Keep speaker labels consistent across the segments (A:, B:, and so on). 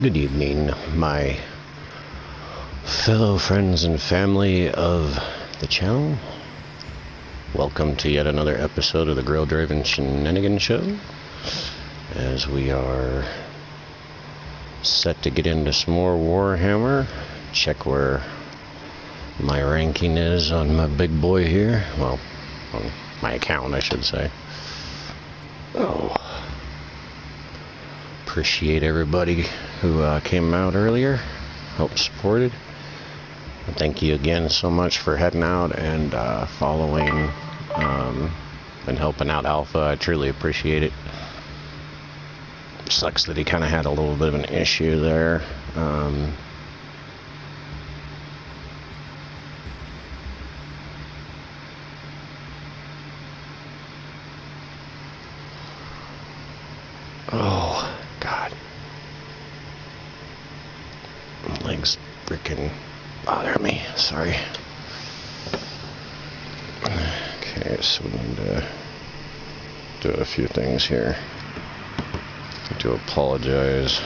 A: Good evening, my fellow friends and family of the channel. Welcome to yet another episode of the Grael Draven Shenanigan show, as we are set to get into some more Warhammer. Check where my ranking is on my big boy here. Well, on my account, I should say. Oh. Appreciate everybody who came out earlier, helped supported. And thank you again so much for heading out and following and helping out Alpha. I truly appreciate it. Sucks that he kind of had a little bit of an issue there. Oh, God. My legs freaking bother me. Sorry. Okay, so we need to do a few things here. I do apologize.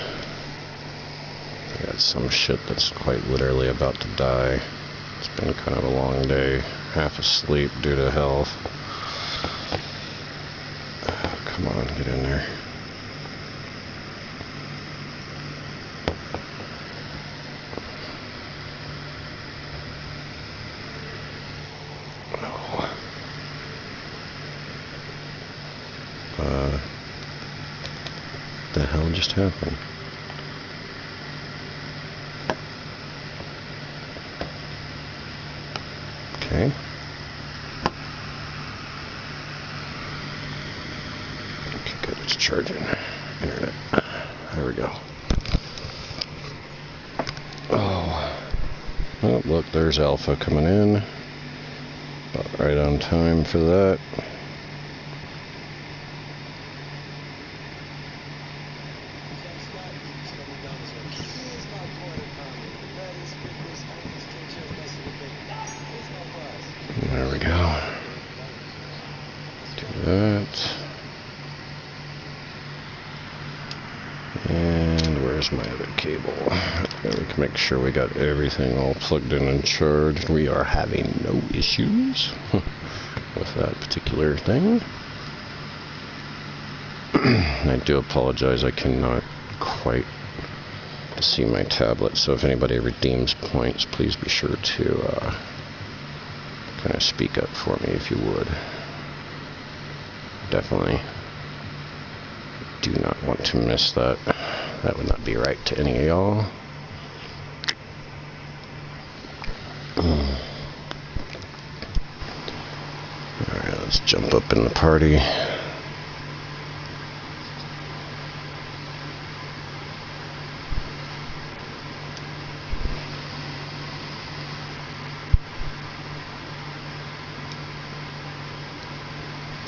A: I got some shit that's quite literally about to die. It's been kind of a long day. Half asleep due to health. Oh, come on, get in there. What the hell just happened? Okay. Okay, good. It's charging. Internet. There we go. Oh. Oh, look, there's Alpha coming in. About right on time for that. There we go. Do that. And where's my other cable? Okay, we can make sure we got everything all plugged in and charged. We are having no issues with that particular thing. I do apologize, I cannot quite see my tablet, so if anybody redeems points, please be sure to kind of speak up for me if you would. Definitely do not want to miss that. That would not be right to any of y'all. Alright, let's jump up in the party.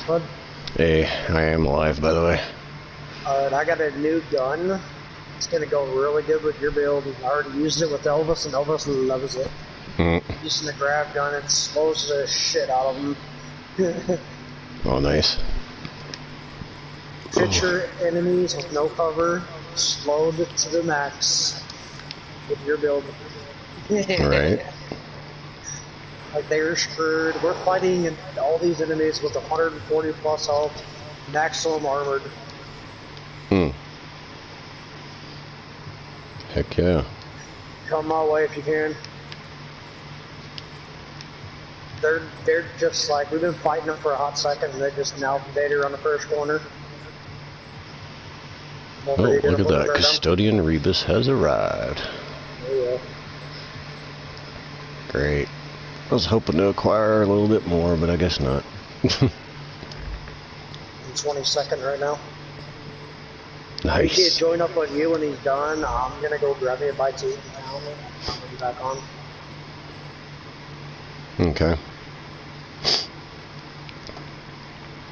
B: Bud?
A: Hey, I am alive, by the way.
B: Alright, I got a new gun. It's gonna go really good with your build. I already used it with Elvis, and Elvis loves it. Using the grab gun, it slows the shit out of him.
A: Oh, nice.
B: Picture enemies with no cover, slowed to the max with your build.
A: Right.
B: Like, they're screwed. We're fighting all these enemies with 140 plus health, maximum armored.
A: Heck yeah.
B: Come my way if you can. They're just like, we've been fighting them for a hot second, and they're just now dead around the first corner.
A: Oh, look at that. Custodian Rebus has arrived.
B: Oh, yeah.
A: Great. I was hoping to acquire a little bit more, but I guess not.
B: I'm 22nd right now.
A: Nice.
B: He can join up on you when he's done. I'm gonna go grab me a bite to eat in town. I'm gonna be back on.
A: Okay.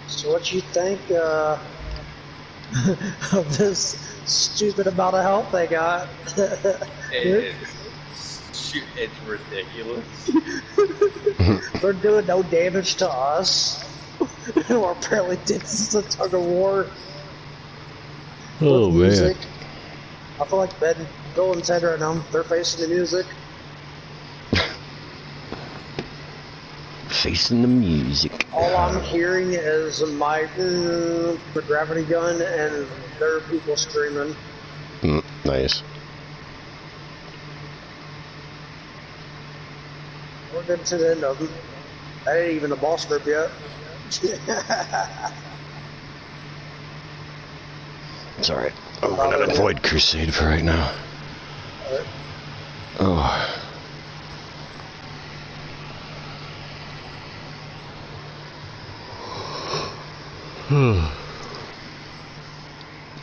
B: So what you think of this stupid amount of health they got?
C: It's ridiculous.
B: They're doing no damage to us. We're apparently this is a tug of war.
A: Oh, man.
B: I feel like Bill and Ted right now, they're facing the music.
A: Facing the music.
B: All I'm hearing is the gravity gun, and there are people screaming.
A: Nice.
B: We're getting to the end of them. That ain't even the boss group yet.
A: It's alright. I'm running a Void Crusade for right now.
B: Right.
A: Oh.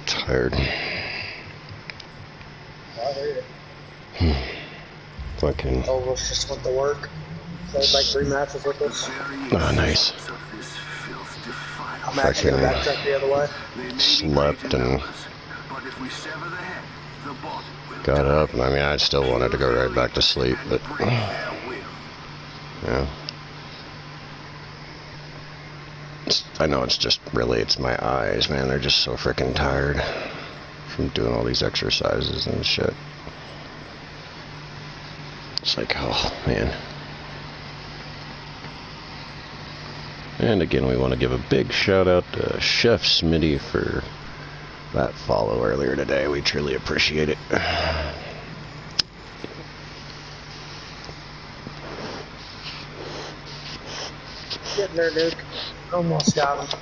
A: Tired.
B: I hear you.
A: Fucking.
B: Elvis just went to work. Played like 3 matches with us.
A: Oh, nice.
B: I'm actually going to backtrack the other way.
A: Slept and got up. I mean, I still wanted to go right back to sleep, but yeah. I know it's just really, it's my eyes, man. They're just so freaking tired from doing all these exercises and shit. It's like, oh, man. And again, we want to give a big shout out to Chef Smitty for that follow earlier today. We truly appreciate it.
B: Getting there, Duke. Almost got him.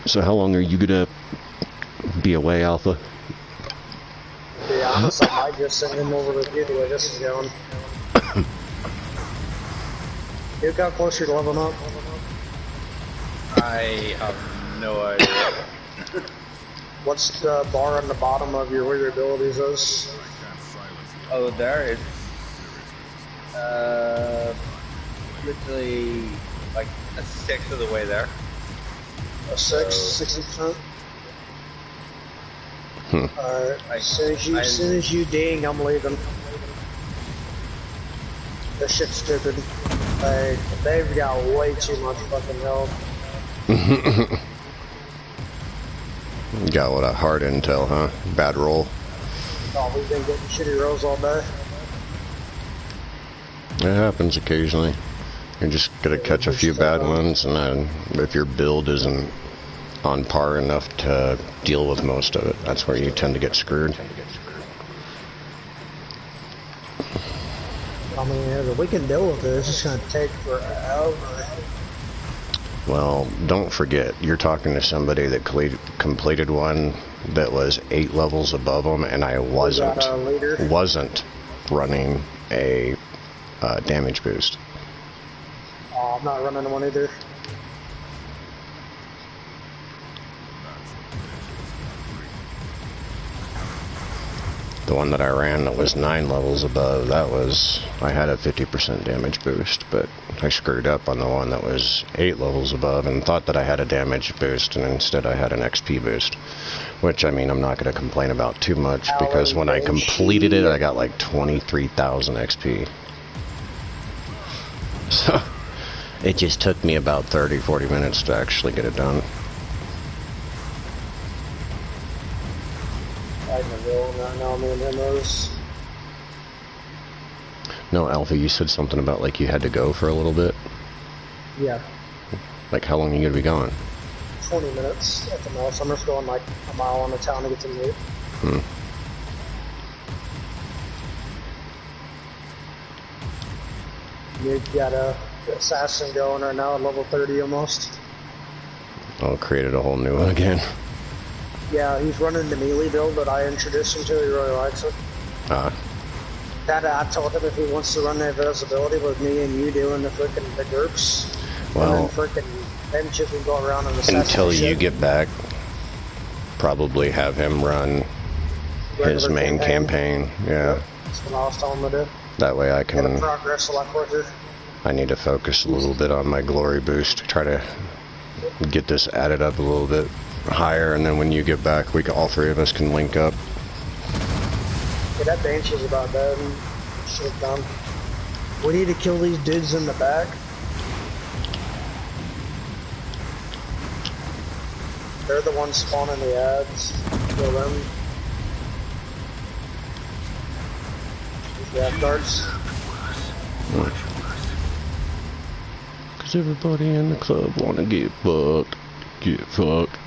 A: So how long are you gonna be away, Alpha?
B: To be honest, I might just send him over with you the way this is going. Duke, how close are you to leveling up?
C: I have no idea.
B: What's the bar on the bottom of where your abilities is?
C: Oh, there it's literally like a 6th of the way there.
B: A 60%? Alright, as soon as you ding, I'm leaving. This shit's stupid. Like, they've got way too much fucking health.
A: Got what, a hard intel, huh? Bad roll.
B: Oh, we've been getting shitty rolls all day.
A: It happens occasionally. You're just gonna catch a few bad ones, and then if your build isn't on par enough to deal with most of it, that's where you tend to get screwed.
B: I mean, we can deal with it. It's just gonna take forever.
A: Well, don't forget, you're talking to somebody that completed one that was 8 levels above them, and I wasn't running a damage boost.
B: Oh, I'm not running one either.
A: The one that I ran that was 9 levels above, I had a 50% damage boost, but I screwed up on the one that was 8 levels above and thought that I had a damage boost, and instead I had an XP boost. Which, I mean, I'm not going to complain about too much, because when I completed it, I got like 23,000 XP. So, it just took me about 30-40 minutes to actually get it done. No, Alpha, you said something about like you had to go for a little bit?
B: Yeah.
A: Like how long are you going to be gone?
B: 20 minutes at the most. I'm just going like a mile on the town to get some meat. You've got a assassin going right now at level 30 almost.
A: Oh, created a whole new one again.
B: Yeah, he's running the melee build that I introduced him to. He really likes it. I told him if he wants to run the invisibility with me and you doing the groups,
A: well,
B: and then them two can go around and assassinate
A: until you get back, probably have him run his main campaign. Yeah.
B: That's what I was telling him to do.
A: That way I can
B: progress a lot quicker.
A: I need to focus a little bit on my glory boost to try to get this added up a little bit higher, and then when you get back, all 3 of us can link up.
B: Yeah, that bench is about dead. Shit done. We need to kill these dudes in the back. They're the ones spawning the ads. Kill them. Yeah, guards.
A: Cause everybody in the club wanna get fucked. Get fucked.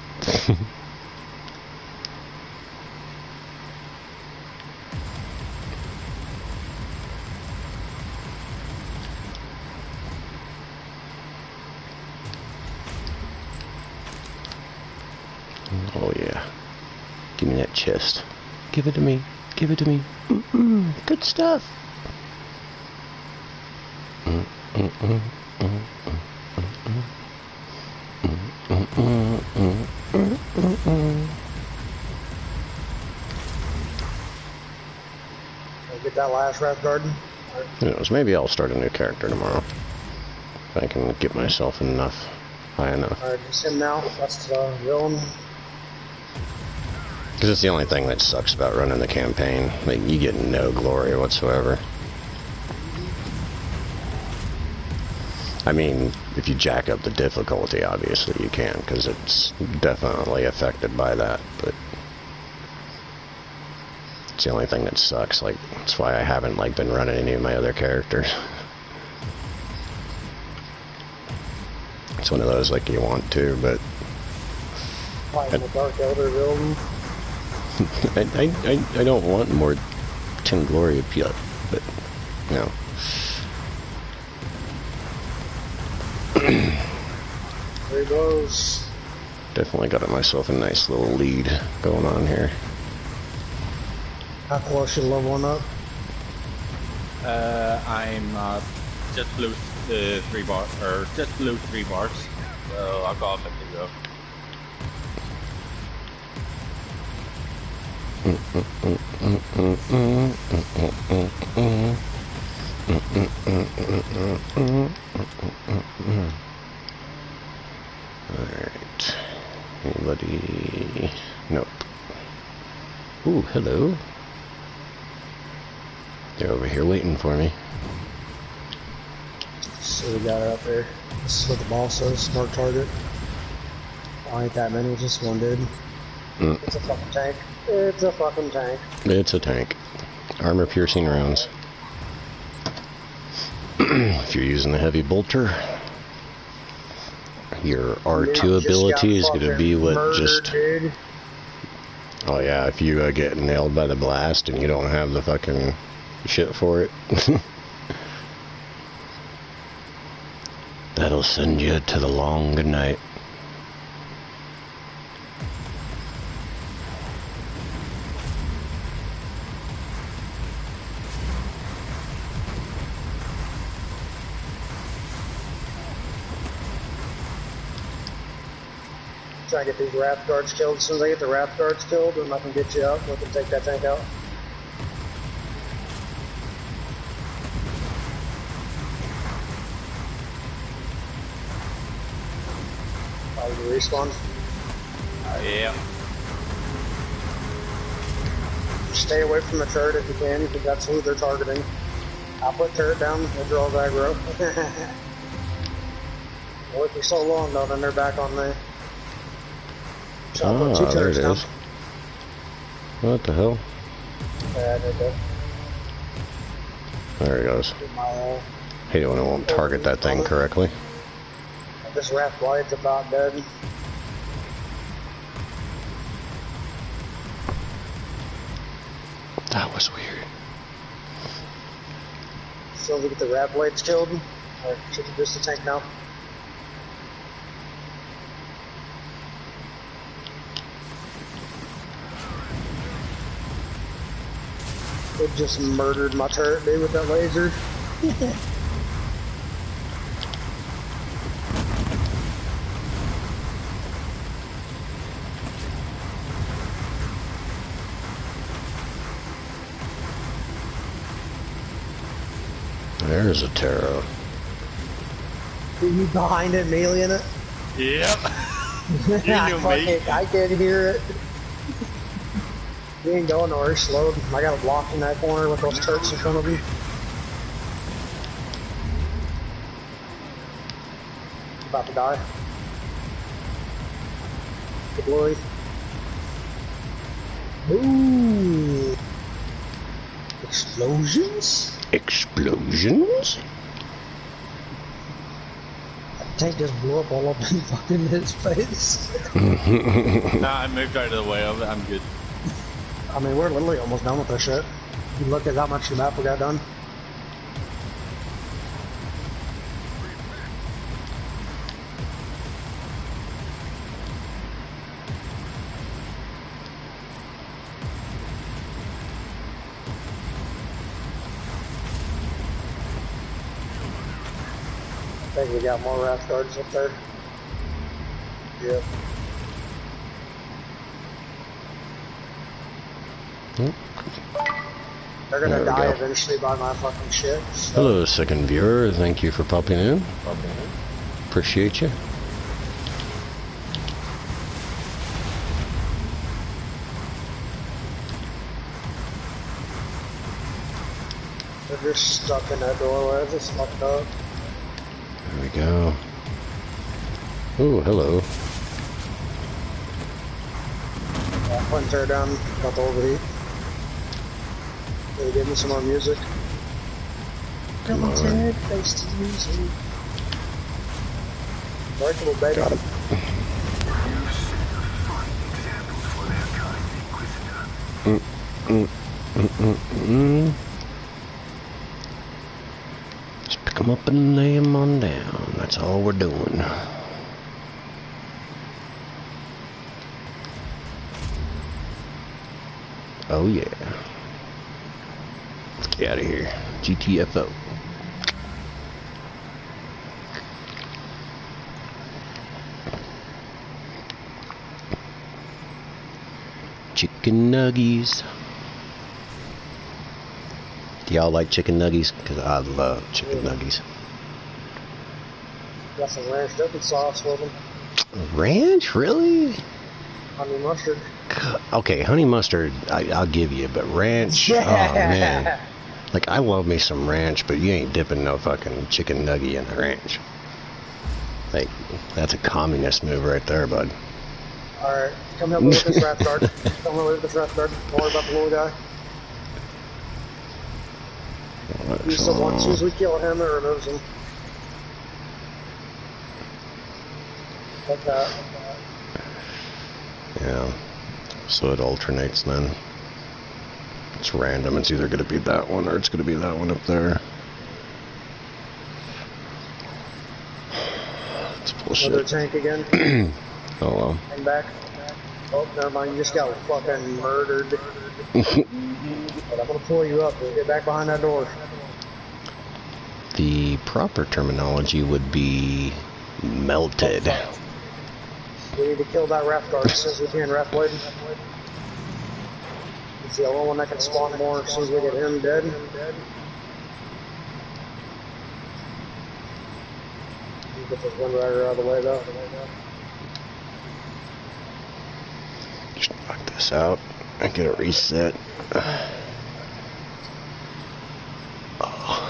A: Oh yeah. Give me that chest. Give it to me. Give it to me. Good stuff.
B: Get that last wrath garden.
A: Who knows? Maybe I'll start a new character tomorrow. If I can get myself high enough.
B: Alright, just him now. That's the villain.
A: Because it's the only thing that sucks about running the campaign. Like, you get no glory whatsoever. I mean, if you jack up the difficulty, obviously you can, because it's definitely affected by that, but it's the only thing that sucks. Like, that's why I haven't, like, been running any of my other characters. It's one of those, like, you want to, but
B: Fighting the Dark Elder villain.
A: I don't want more 10 glory appeal, but no.
B: There he goes.
A: Definitely got myself a nice little lead going on here.
B: How close you leveling up?
C: I'm just below 3 bars, or just below 3 bars. So I've got a bit to go.
A: Alright. Anybody? Nope. Ooh, hello. They're over here waiting for me.
B: So we got her up there. This is what the ball says, smart target. Oh, ain't that many, just one dude. It's a fucking tank. It's a fucking tank.
A: It's a tank. Armor piercing rounds. If you're using the heavy bolter, your R2 ability is going to be what
B: murdered, dude.
A: Oh yeah, if you get nailed by the blast and you don't have the fucking shit for it. That'll send you to the long good night.
B: Try to get these wrath guards killed. As soon as I get the wrath guards killed, then I can get you up. We can take that tank out. Probably respawn.
C: Yeah.
B: Stay away from the turret if you can, because that's who they're targeting. I'll put turret down, we'll draw aggro. Well, for so long though, then they're back on me.
A: Ah, there it is. What the hell?
B: Yeah,
A: there it goes. Hate it when it won't target that thing correctly.
B: This wrath blind's about dead.
A: That was weird.
B: So we get the rat blades killed. Alright, should reduce the tank now. It just murdered my turret, dude, with that laser.
A: There's a tarot.
B: You behind it, meleeing it?
C: Yep.
B: I can't hear it. He ain't going nowhere, he's slow. I got a block in that corner with those turrets in front of me. About to die. Good glory. Ooh. Explosions?
A: Explosions?
B: The tank just blew up all up in fucking his face.
C: Nah, I moved out of the way of it. I'm good.
B: I mean, we're literally almost done with this shit. You look at how much the map we got done. I think we got more raft guards up there. Yep. They're gonna die eventually by my fucking shit. So.
A: Hello, second viewer. Thank you for popping in. Appreciate you.
B: They're just stuck in that doorway. It's fucked up.
A: There we go. Oh, hello.
B: One tear down, about to overheat. They give me some more music.
A: Come on.
B: Face to music. Breakable, baby.
A: Got him. Just pick them up and lay them on down. That's all we're doing. Oh yeah. Let's get out of here. GTFO. Chicken nuggies. Do y'all like chicken nuggies? Because I love chicken nuggies.
B: Got some ranch dipping sauce with them.
A: Ranch? Really?
B: Honey mustard.
A: Okay, honey mustard, I'll give you, but ranch,
B: Yeah.
A: oh man. Like, I love me some ranch, but you ain't dipping no fucking chicken nugget in the ranch. Like, that's a communist move right there, bud.
B: Alright, come help me with this raft guard. Come help me with this raft guard. Don't worry about the little guy. Use the one, as soon as we kill him, it removes him. Like that.
A: Yeah. So it alternates then. It's random. It's either going to be that one or it's going to be that one up there. It's bullshit.
B: Another tank again.
A: Oh well.
B: Hang back. Oh, never mind. You just got fucking murdered. But I'm gonna pull you up. Get back behind that door.
A: The proper terminology would be melted.
B: We need to kill that raft guard as soon as we can. Raft blade. He's the only one that can spawn more as soon as we get him dead. Get this Wind Rider out of the way though.
A: Just knock this out and get it reset. Oh.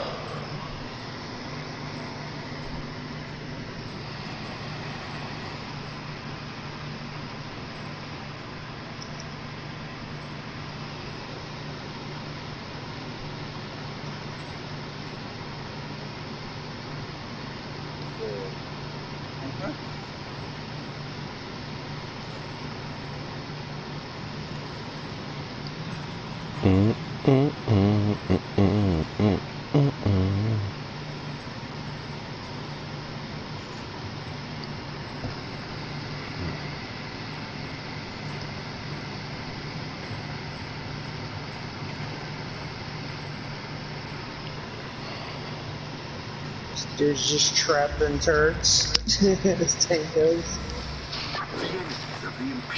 B: Dude's just trapped in turrets. This tank is.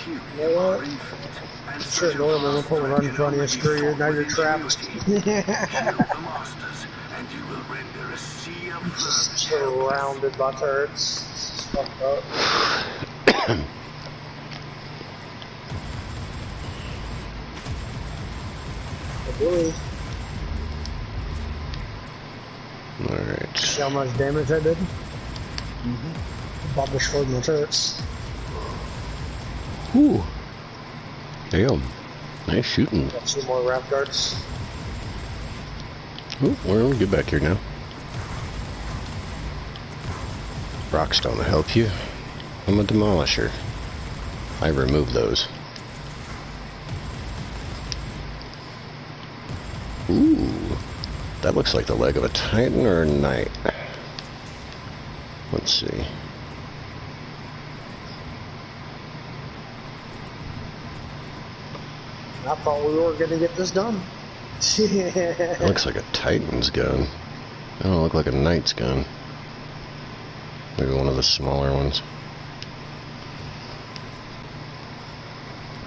B: You know what? Sure, normal, we'll pull right in front of you, screw you, now you're trapped. Just surrounded by turrets. It's fucked up. Blue.
A: Alright.
B: See how much damage that did? Bob destroyed my turrets.
A: Whew. Damn. Nice shooting.
B: Got two more raft guards.
A: Oh, well, get back here now. Rockstone to help you. I'm a demolisher. I remove those. Ooh, that looks like the leg of a Titan or a Knight. Let's see.
B: I thought we were going to get this done.
A: It looks like a Titan's gun. It don't look like a Knight's gun. Maybe one of the smaller ones.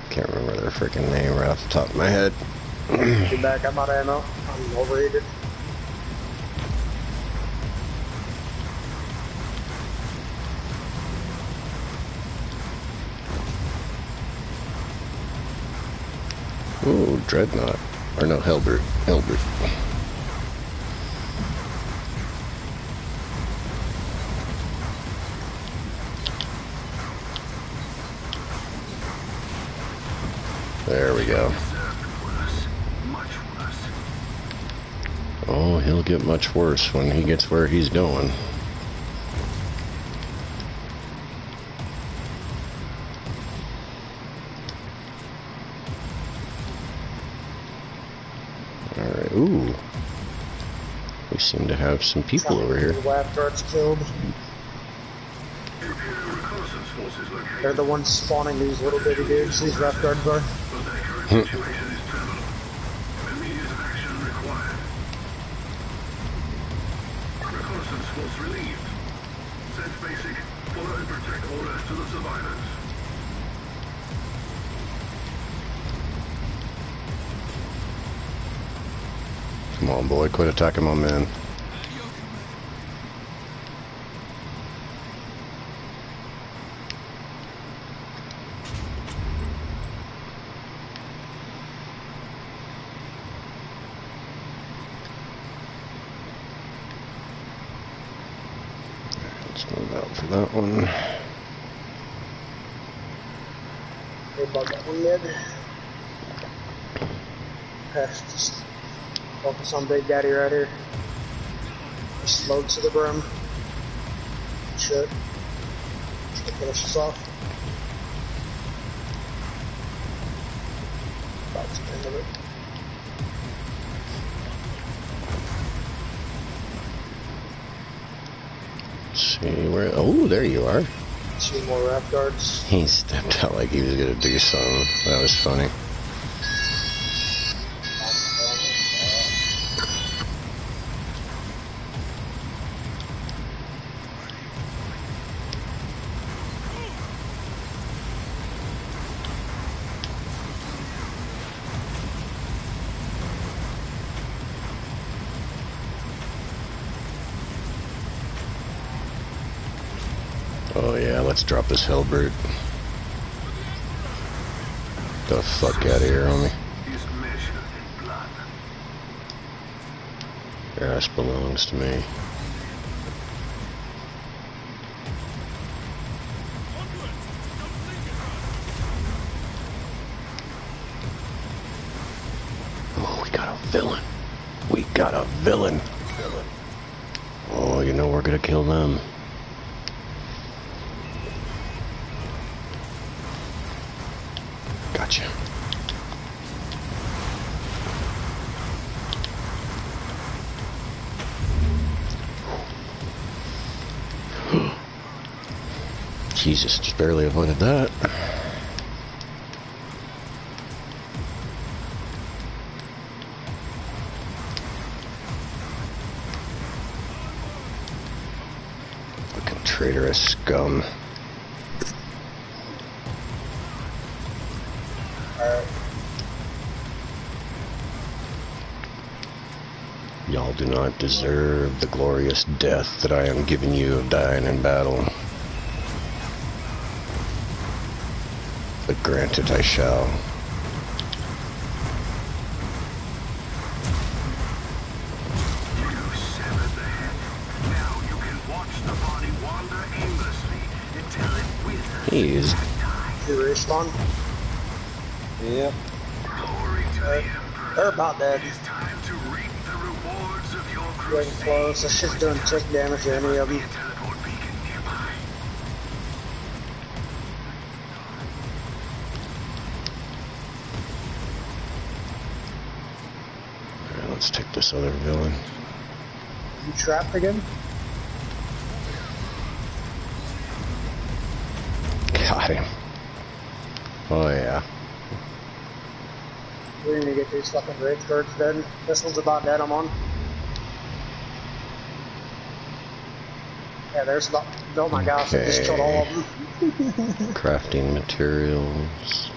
A: Can't remember their freaking name right off the top of my head.
B: Get back, I'm out of ammo. I'm overrated.
A: Ooh, Dreadnought. Or no, Hellbrute. Hellbrute. There we go. Oh, he'll get much worse when he gets where he's going. Alright, ooh. We seem to have some people over here.
B: The lab guards killed. They're the ones spawning these little bitty dudes, these left guards are.
D: Reconnaissance force relieved. Send basic, follow and protect orders to the survivors.
A: Come on, boy, quit attacking my men. Let's move out for that one.
B: They bug that one mid. Just focus on Big Daddy right here. Just load to the brim. Shit. Just to finish this off. About to the end of it.
A: See where? Oh, there you are.
B: 2 more rap guards.
A: He stepped out like he was gonna do something. That was funny. Oh yeah, let's drop this Hellbrute. Get the fuck out of here, homie. Your ass belongs to me. Oh, we got a villain. We got a villain. Oh, you know we're gonna kill them. Gotcha. Jesus, just barely avoided that. Fucking traitorous scum. Y'all do not deserve the glorious death that I am giving you of dying in battle. But granted I shall.
D: You severed the head. Now you can watch the body wander aimlessly until it withers.
A: He is.
B: You respawn? Yep.
D: Glory to the Emperor.
B: They're about dead.
D: It is time to reap the rewards
B: Getting close. This shit's doing tick damage to any of them.
A: Alright, let's take this other villain.
B: You trapped again?
A: Got him. Oh yeah.
B: We're gonna get these fucking rage guards dead. This one's about dead, I'm on. Yeah, there's about... Oh my gosh, I just killed all of them.
A: Crafting materials.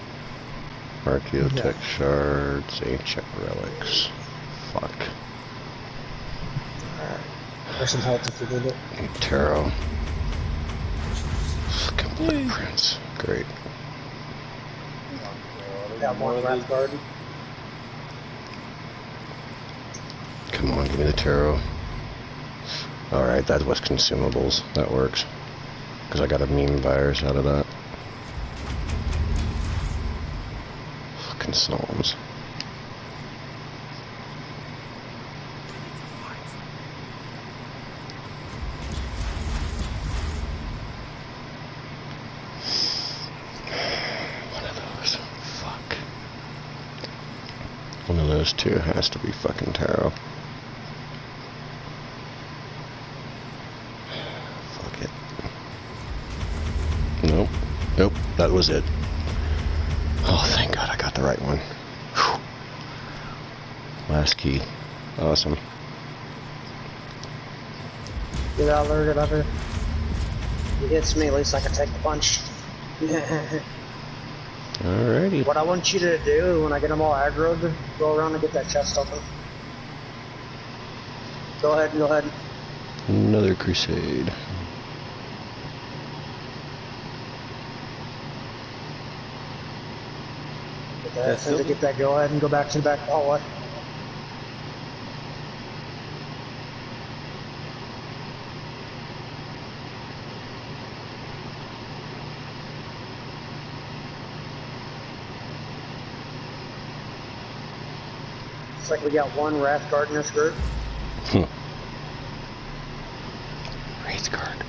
A: Archaeotech shards. Ancient relics. Fuck.
B: Alright. There's some health if you need it.
A: Tarot. Fucking blueprints. Great.
B: Got one wrath guard.
A: Come on, give me the tarot. Alright, that was consumables. That works. Because I got a meme virus out of that. Fucking psalms. One of those. Fuck. One of those two has to be fucking tarot. Nope. Nope. That was it. Oh, thank God I got the right one. Whew. Last key. Awesome.
B: Get out there, get out there. He hits me, at least I can take the punch.
A: Alrighty.
B: What I want you to do when I get them all aggroed, go around and get that chest open. Go ahead, go ahead.
A: Another crusade.
B: As soon as I get that, go ahead and go back to the back hallway. Looks like we got one Wrath Guard in this group.
A: Wraith Guard.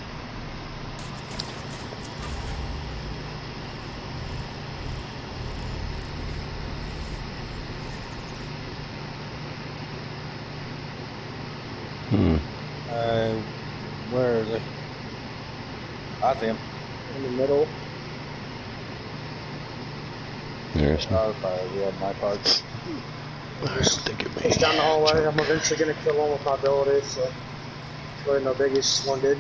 C: Where is it? I see him.
B: In the middle.
A: There's
C: Oh, sorry, we had my part.
A: I don't think it may.
B: He's down the hallway. I'm eventually going to kill one with my abilities, so it's really no biggie. Just one dude.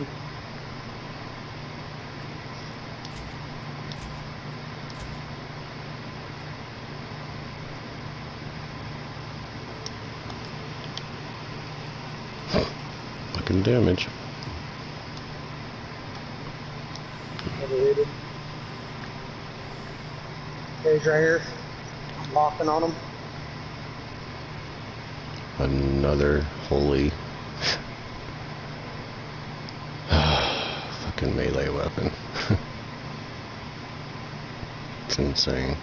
A: Fucking damage.
B: Overrated. He's right here. I'm locking on him.
A: Another holy fucking melee weapon. It's insane.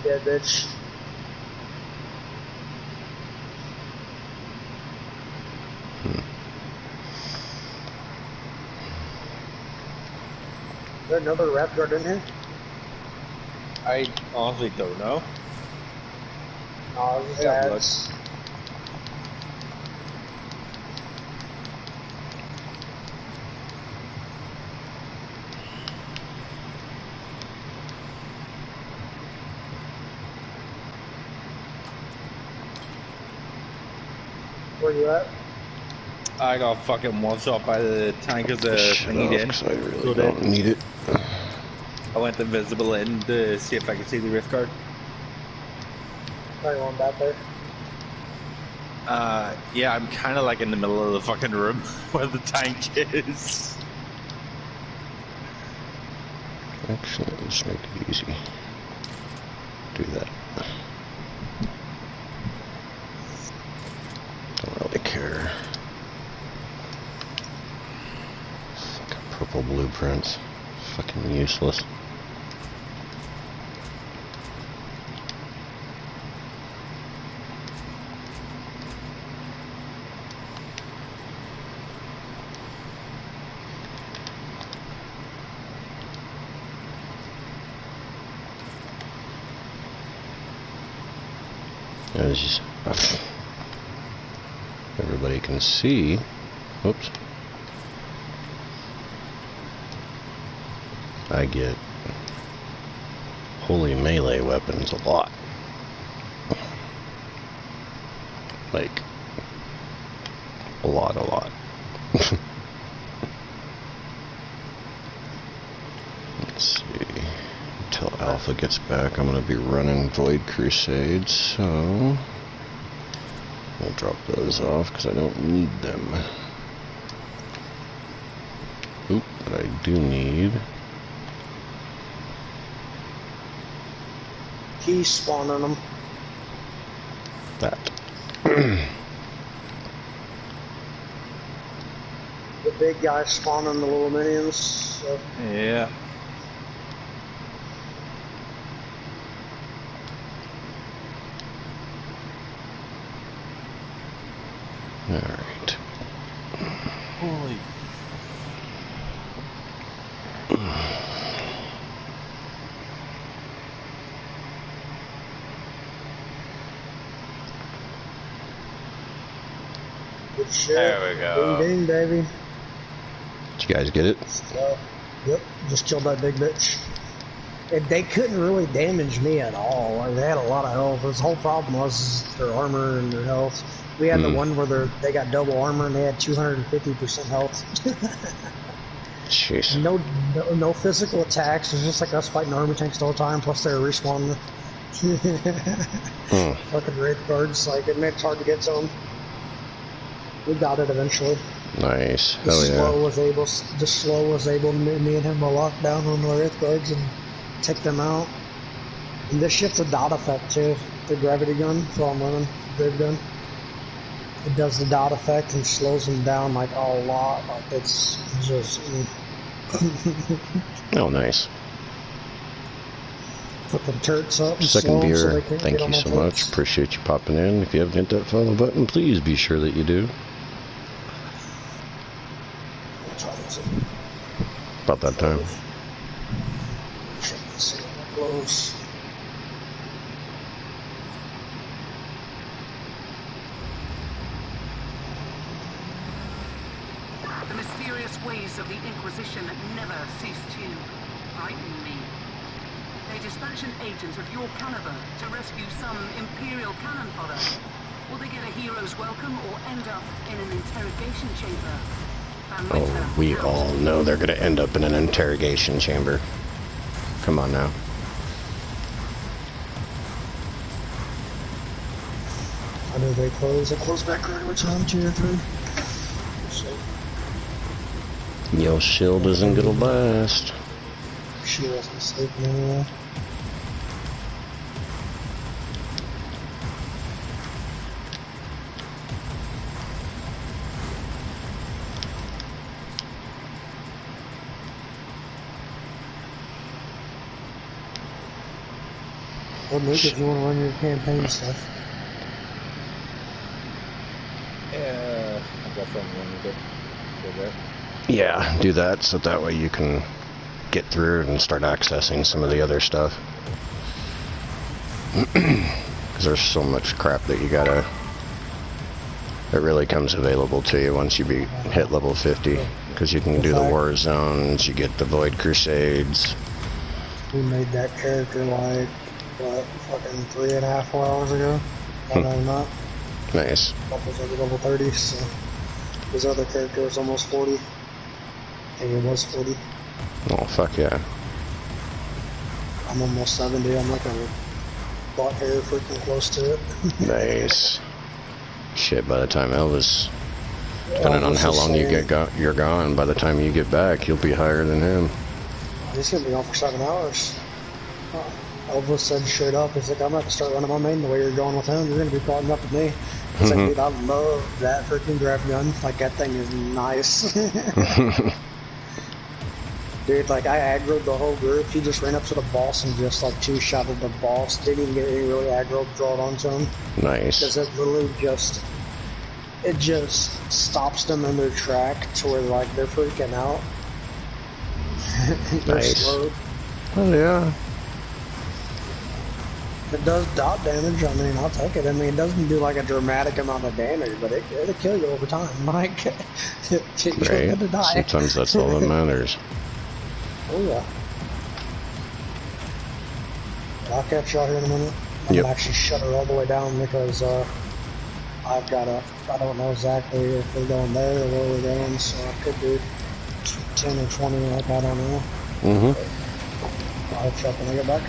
B: Dead bitch. Is there another Wrath Guard in here?
C: I honestly don't know.
B: No, this is
C: Yeah,
B: ads. Where you at?
C: I got fucking one-shot by the tank of the thingy in.
A: I really don't need it.
C: I went invisible in to see if I could see the rift guard.
B: Probably one back there.
C: Yeah, I'm kind of like in the middle of the fucking room where the tank is.
A: Actually, let's make it easy. Do that. blueprints. Fucking useless. As everybody can see, oops, I get holy melee weapons a lot. Like, a lot. Let's see. Until Alpha gets back, I'm going to be running Void Crusades, so I'll drop those off because I don't need them. Oop, but I do need...
B: He's spawning them.
A: that.
B: The big guy spawning the little minions. So.
C: Yeah.
A: Alright.
C: Holy.
B: Good shit.
C: There we go.
B: Ding ding, baby.
A: Did you guys get it?
B: Yep, just killed that big bitch. And they couldn't really damage me at all. Like, they had a lot of health. The whole problem was their armor and their health. We had the one where they got double armor and they had 250% health.
A: Jeez.
B: No physical attacks. It was just like us fighting armor tanks the whole time. Plus they were respawning. Fucking red cards. Like, it made it hard to get to them. We got it eventually.
A: Nice.
B: The
A: Hell yeah.
B: slow was able to me and him to lock down on the red guards and take them out. And this shit's a dot effect too. The gravity gun, so I'm running Grave gun. It does the dot effect and slows them down like a lot. Like it's just.
A: Oh, nice.
B: Put the turrets up. And
A: Second
B: slow 'em so
A: viewer,
B: they can't
A: thank
B: get on
A: you
B: my
A: so
B: turrets.
A: much. Appreciate you popping in. If you haven't hit that follow button, please be sure that you do. About that time.
B: Check to see how close.
E: The mysterious ways of the Inquisition never cease to frighten me. They dispatch an agent of your caliber to rescue some Imperial cannon fodder. Will they get a hero's welcome or end up in an interrogation chamber?
A: Oh, we all know they're going to end up in an interrogation chamber. Come on now.
B: I know they close. They close back right every time, tier 3.
A: Your shield isn't going to last.
B: She wasn't sleeping anyway. Well, Luke, if you want to run your campaign stuff.
C: Yeah, I got something when you get there.
A: Yeah, do that so that way you can get through and start accessing some of the other stuff. Because there's so much crap that you gotta... It really comes available to you once you hit level 50. Because you can do the war zones, you get the Void Crusades.
B: We made that character like, what, fucking 3.5, 4 hours ago? Probably not.
A: Nice.
B: Was over level 30, so his other character was almost 40. I think it was 40.
A: Oh, fuck yeah.
B: I'm almost 70. I'm like a bot hair freaking close to it.
A: Nice. Shit, by the time Elvis, depending on how long you're gone, by the time you get back, you'll be higher than him.
B: He's gonna be on for 7 hours. Elvis said straight up, he's like, I'm about to start running my main the way you're going with him. You're gonna be partnering up with me. He's like, dude, I love that freaking grab gun. Like, that thing is nice. Dude, like, I aggroed the whole group. He just ran up to the boss and just, like, two-shotted the boss. Didn't even get any really aggro drawn onto him.
A: Nice.
B: Because it literally just... It just stops them in their track to where, like, they're freaking out. They're
A: Nice.
B: slowed.
A: Oh, yeah.
B: It does dot damage. I mean, I'll take it. I mean, it doesn't do, like, a dramatic amount of damage, but it'll kill you over time. Like, you're
A: Right.
B: gonna die.
A: Sometimes that's all that matters.
B: Oh, yeah. I'll catch y'all here in a minute. I'm
A: Yep.
B: gonna actually shut her all the way down because I don't know exactly if we're going there or where we're going, so I could do 10 or 20, like, I don't know.
A: Mm-hmm.
B: I'll check when I get back.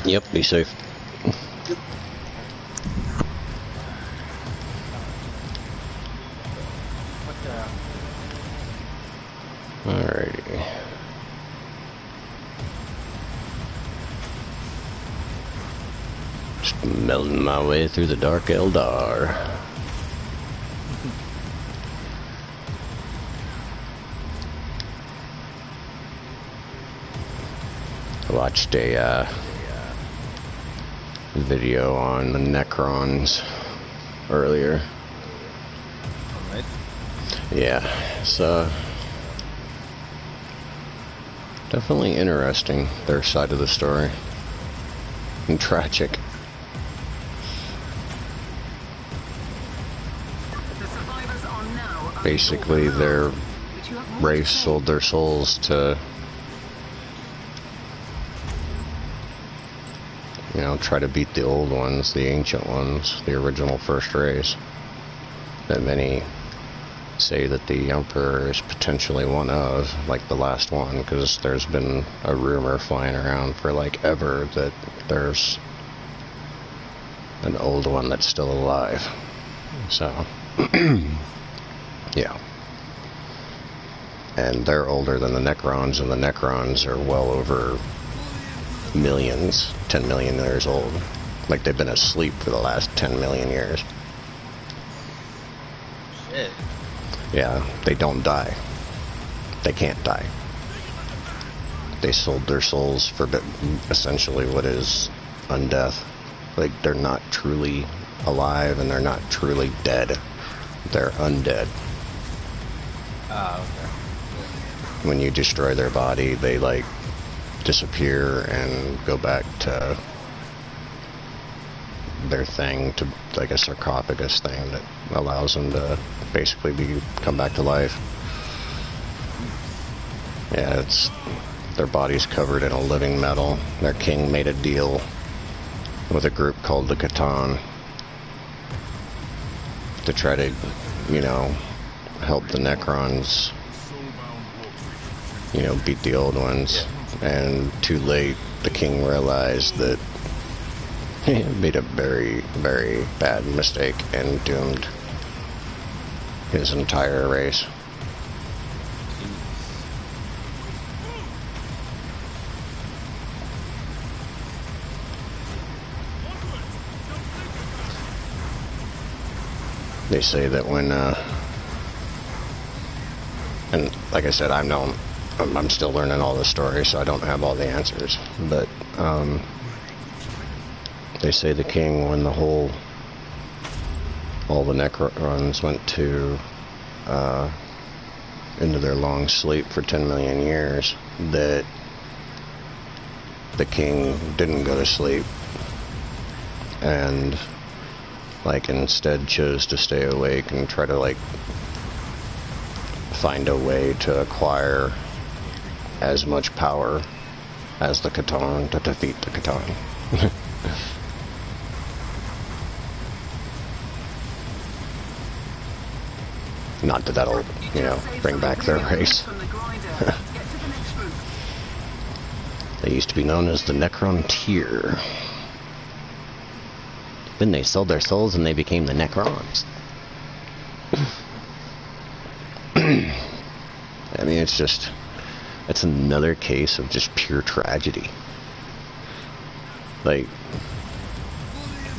A: Yep, be safe. Alrighty. Just melting my way through the dark Eldar. I watched a video on the Necrons earlier.
C: Alright.
A: Yeah, it's definitely interesting, their side of the story. And tragic.
E: The survivors are now
A: Basically, their
E: but you have more
A: race
E: to
A: sold their souls to, you know, try to beat the old ones, the ancient ones, the original first race. That many say that the Emperor is potentially one of, like the last one, because there's been a rumor flying around for like ever that there's an old one that's still alive. So, yeah. And they're older than the Necrons, and the Necrons are well over millions, 10 million years old. Like they've been asleep for the last 10 million years.
C: Shit.
A: Yeah, they don't die. They can't die. They sold their souls for essentially what is undeath. Like, they're not truly alive and they're not truly dead. They're undead.
C: Ah, okay.
A: When you destroy their body, they, like, disappear and go back to their thing, to, like, a sarcophagus thing that allows them to basically come back to life. Yeah, it's... Their body's covered in a living metal. Their king made a deal with a group called the Catan to try to, you know, help the Necrons, you know, beat the old ones. And too late, the king realized that he made a very, very bad mistake and doomed his entire race. They say that when, and like I said, I'm still learning all the story, so I don't have all the answers, but, they say the king, when all the Necrons went to, into their long sleep for 10 million years, that the king didn't go to sleep, and like instead chose to stay awake and try to like find a way to acquire as much power as the Catan to defeat the Catan. Not that that'll, you know, bring back their race.
E: from the grinder. Get to the next room.
A: They used to be known as the Necron-Tyr. Then they sold their souls and they became the Necrons. I mean, it's another case of just pure tragedy. Like,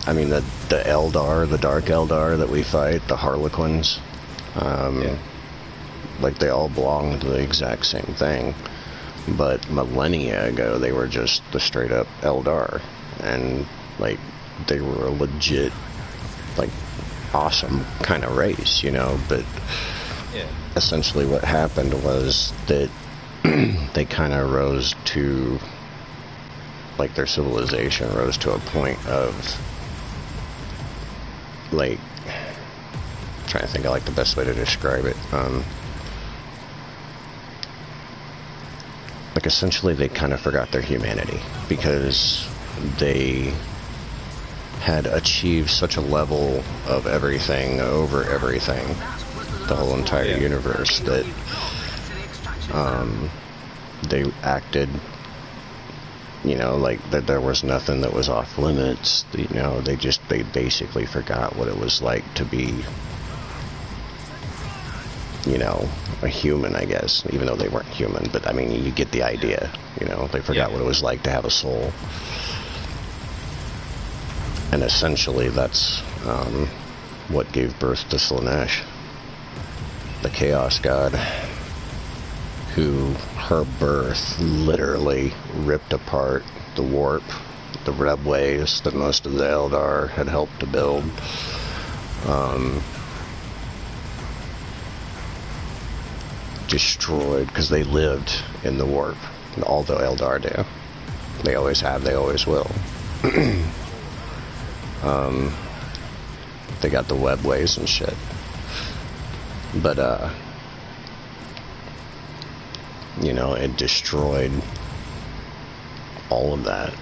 A: I mean, the Eldar, the Dark Eldar that we fight, the Harlequins, like they all belong to the exact same thing. But millennia ago, they were just the straight up Eldar. And, like, they were a legit, like, awesome kind of race, you know? But essentially what happened was that they kind of rose to, like, their civilization rose to a point of, like, I'm trying to think of, like, the best way to describe it. Like, essentially they kind of forgot their humanity because they had achieved such a level of everything over everything, the whole entire universe, that they acted, you know, like that there was nothing that was off limits. You know, they basically forgot what it was like to be, you know, a human, I guess, even though they weren't human. But I mean, you get the idea, you know, they forgot what it was like to have a soul. And essentially that's what gave birth to Slaanesh, the Chaos God, who, her birth literally ripped apart the warp, the webways that most of the Eldar had helped to build. Destroyed, because they lived in the warp. All the Eldar do. They always have, they always will. They got the webways and shit. But, you know, it destroyed all of that.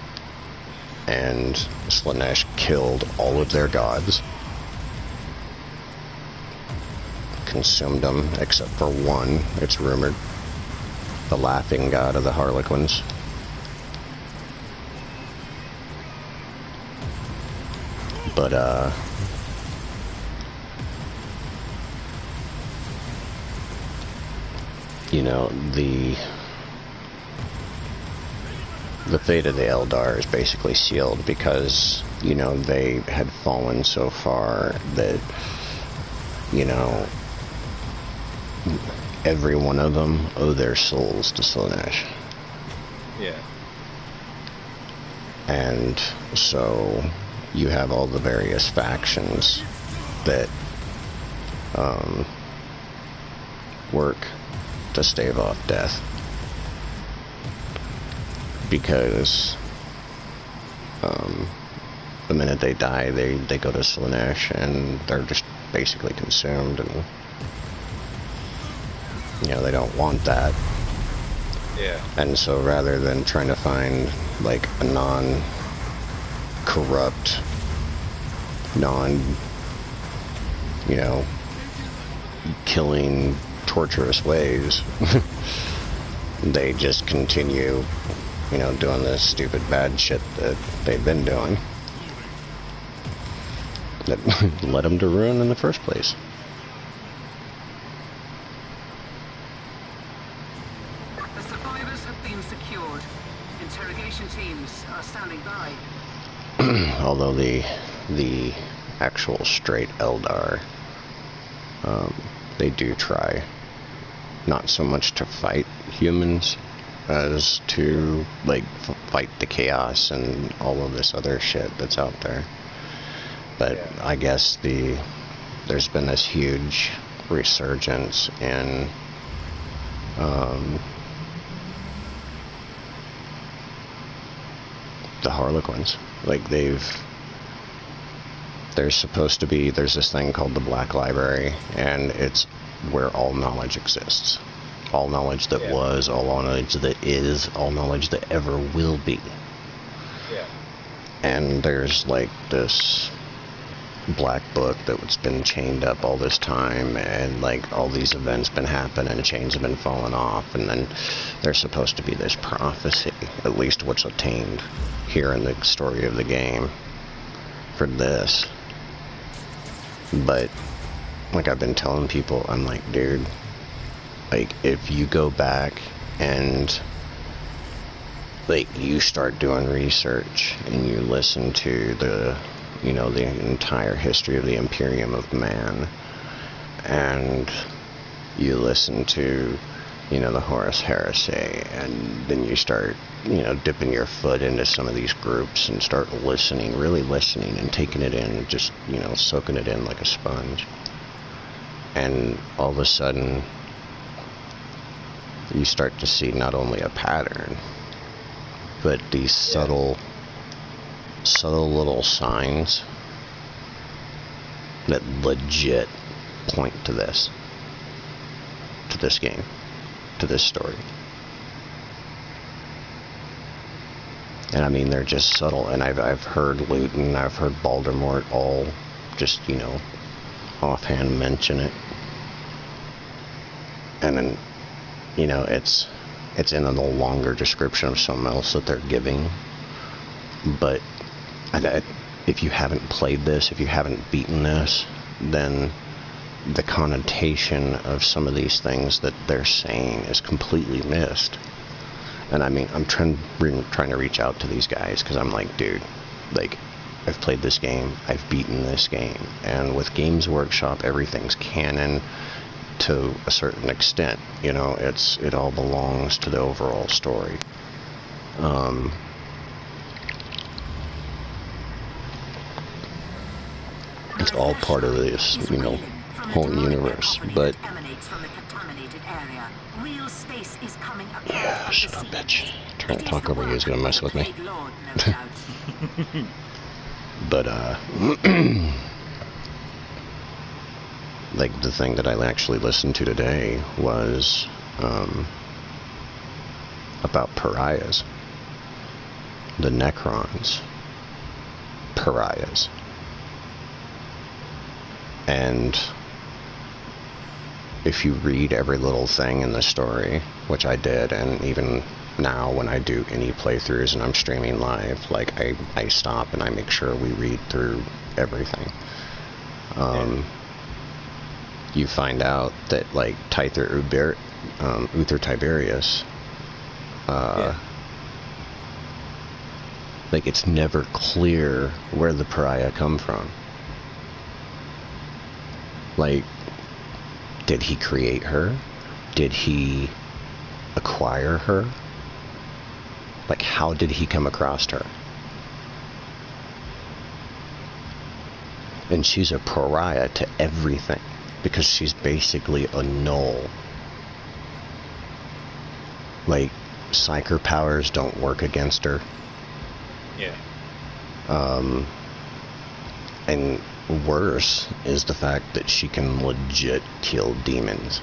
A: And Slaanesh killed all of their gods. Consumed them, except for one, it's rumored. The laughing god of the Harlequins. But, you know, the fate of the Eldar is basically sealed because, you know, they had fallen so far that, you know, every one of them owe their souls to Slaanesh.
C: Yeah.
A: And so you have all the various factions that work to stave off death, because the minute they die, they go to Slaanesh and they're just basically consumed, and you know, they don't want that.
C: Yeah.
A: And so rather than trying to find like a non-corrupt, you know, killing, torturous ways, they just continue, you know, doing this stupid bad shit that they've been doing that led them to ruin in the first place.
E: The survivors have been secured. Interrogation teams are standing by.
A: Although the actual straight Eldar, they do try not so much to fight humans as to like fight the chaos and all of this other shit that's out there. But I guess there's been this huge resurgence in the Harlequins. Like there's this thing called the Black Library, and it's where all knowledge exists. All knowledge that was, all knowledge that is, all knowledge that ever will be.
C: Yeah.
A: And there's like this black book that's been chained up all this time, and like all these events been happening and chains have been falling off, and then there's supposed to be this prophecy, at least what's attained here in the story of the game, for this. But like I've been telling people, I'm like, dude, like if you go back and like you start doing research and you listen to the, you know, the entire history of the Imperium of Man, and you listen to you know, the Horus Heresy, and then you start, you know, dipping your foot into some of these groups and start listening, really listening and taking it in and just, you know, soaking it in like a sponge. And all of a sudden, you start to see not only a pattern, but these subtle little signs that legit point to this game, to this story. And I mean, they're just subtle. And I've heard Luton, I've heard Baldermort all just, you know, offhand mention it. And then, you know, it's in a longer description of something else that they're giving. But if you haven't played this, if you haven't beaten this, then the connotation of some of these things that they're saying is completely missed. And I mean, I'm trying to reach out to these guys, because I'm like, dude, like, I've played this game, I've beaten this game, and with Games Workshop, everything's canon to a certain extent. You know, it all belongs to the overall story. It's all part of this, you know, whole universe. But yeah, shut up, bitch. Trying to talk over you is gonna mess with me. But like, the thing that I actually listened to today was about pariahs. The Necrons. Pariahs. And if you read every little thing in the story, which I did, and even now when I do any playthroughs and I'm streaming live, like, I stop and I make sure we read through everything. You find out that, like, Uther Tiberius, like, it's never clear where the pariah come from. Like, did he create her? Did he acquire her? Like, how did he come across her? And she's a pariah to everything, because she's basically a null. Like, psyker powers don't work against her.
C: Yeah.
A: And worse is the fact that she can legit kill demons.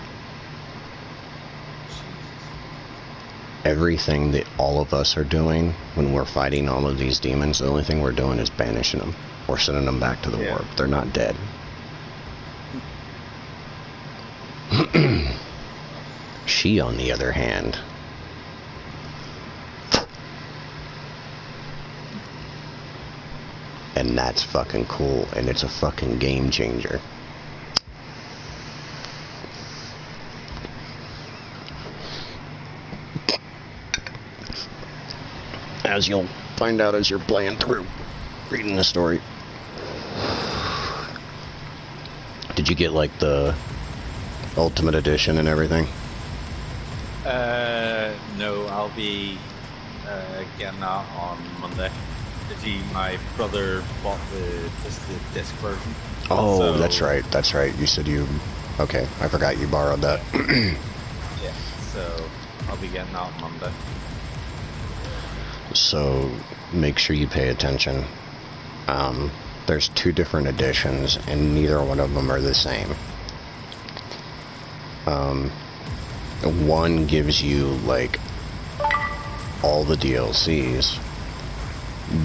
A: Everything that all of us are doing when we're fighting all of these demons, the only thing we're doing is banishing them or sending them back to the warp. They're not dead. She, on the other hand, and that's fucking cool, and it's a fucking game changer. As you'll find out as you're playing through, reading the story. Did you get, like, the Ultimate Edition and everything?
C: No, I'll be getting that on Monday. My brother bought the disc version.
A: Oh,
C: so,
A: that's right. You said you... Okay, I forgot you borrowed that.
C: Yeah, so I'll be getting that on Monday.
A: So, make sure you pay attention. There's 2 different editions, and neither one of them are the same. One gives you, like, all the DLCs,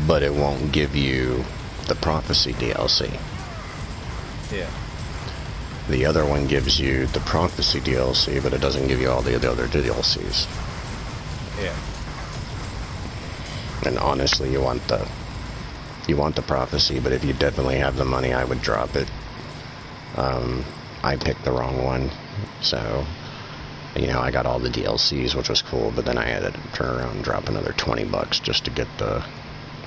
A: but it won't give you the Prophecy DLC.
C: Yeah.
A: The other one gives you the Prophecy DLC, but it doesn't give you all the other DLCs.
C: Yeah.
A: And honestly, you want the Prophecy, but if you definitely have the money, I would drop it. I picked the wrong one, so, you know, I got all the DLCs, which was cool, but then I had to turn around and drop another $20 just to get the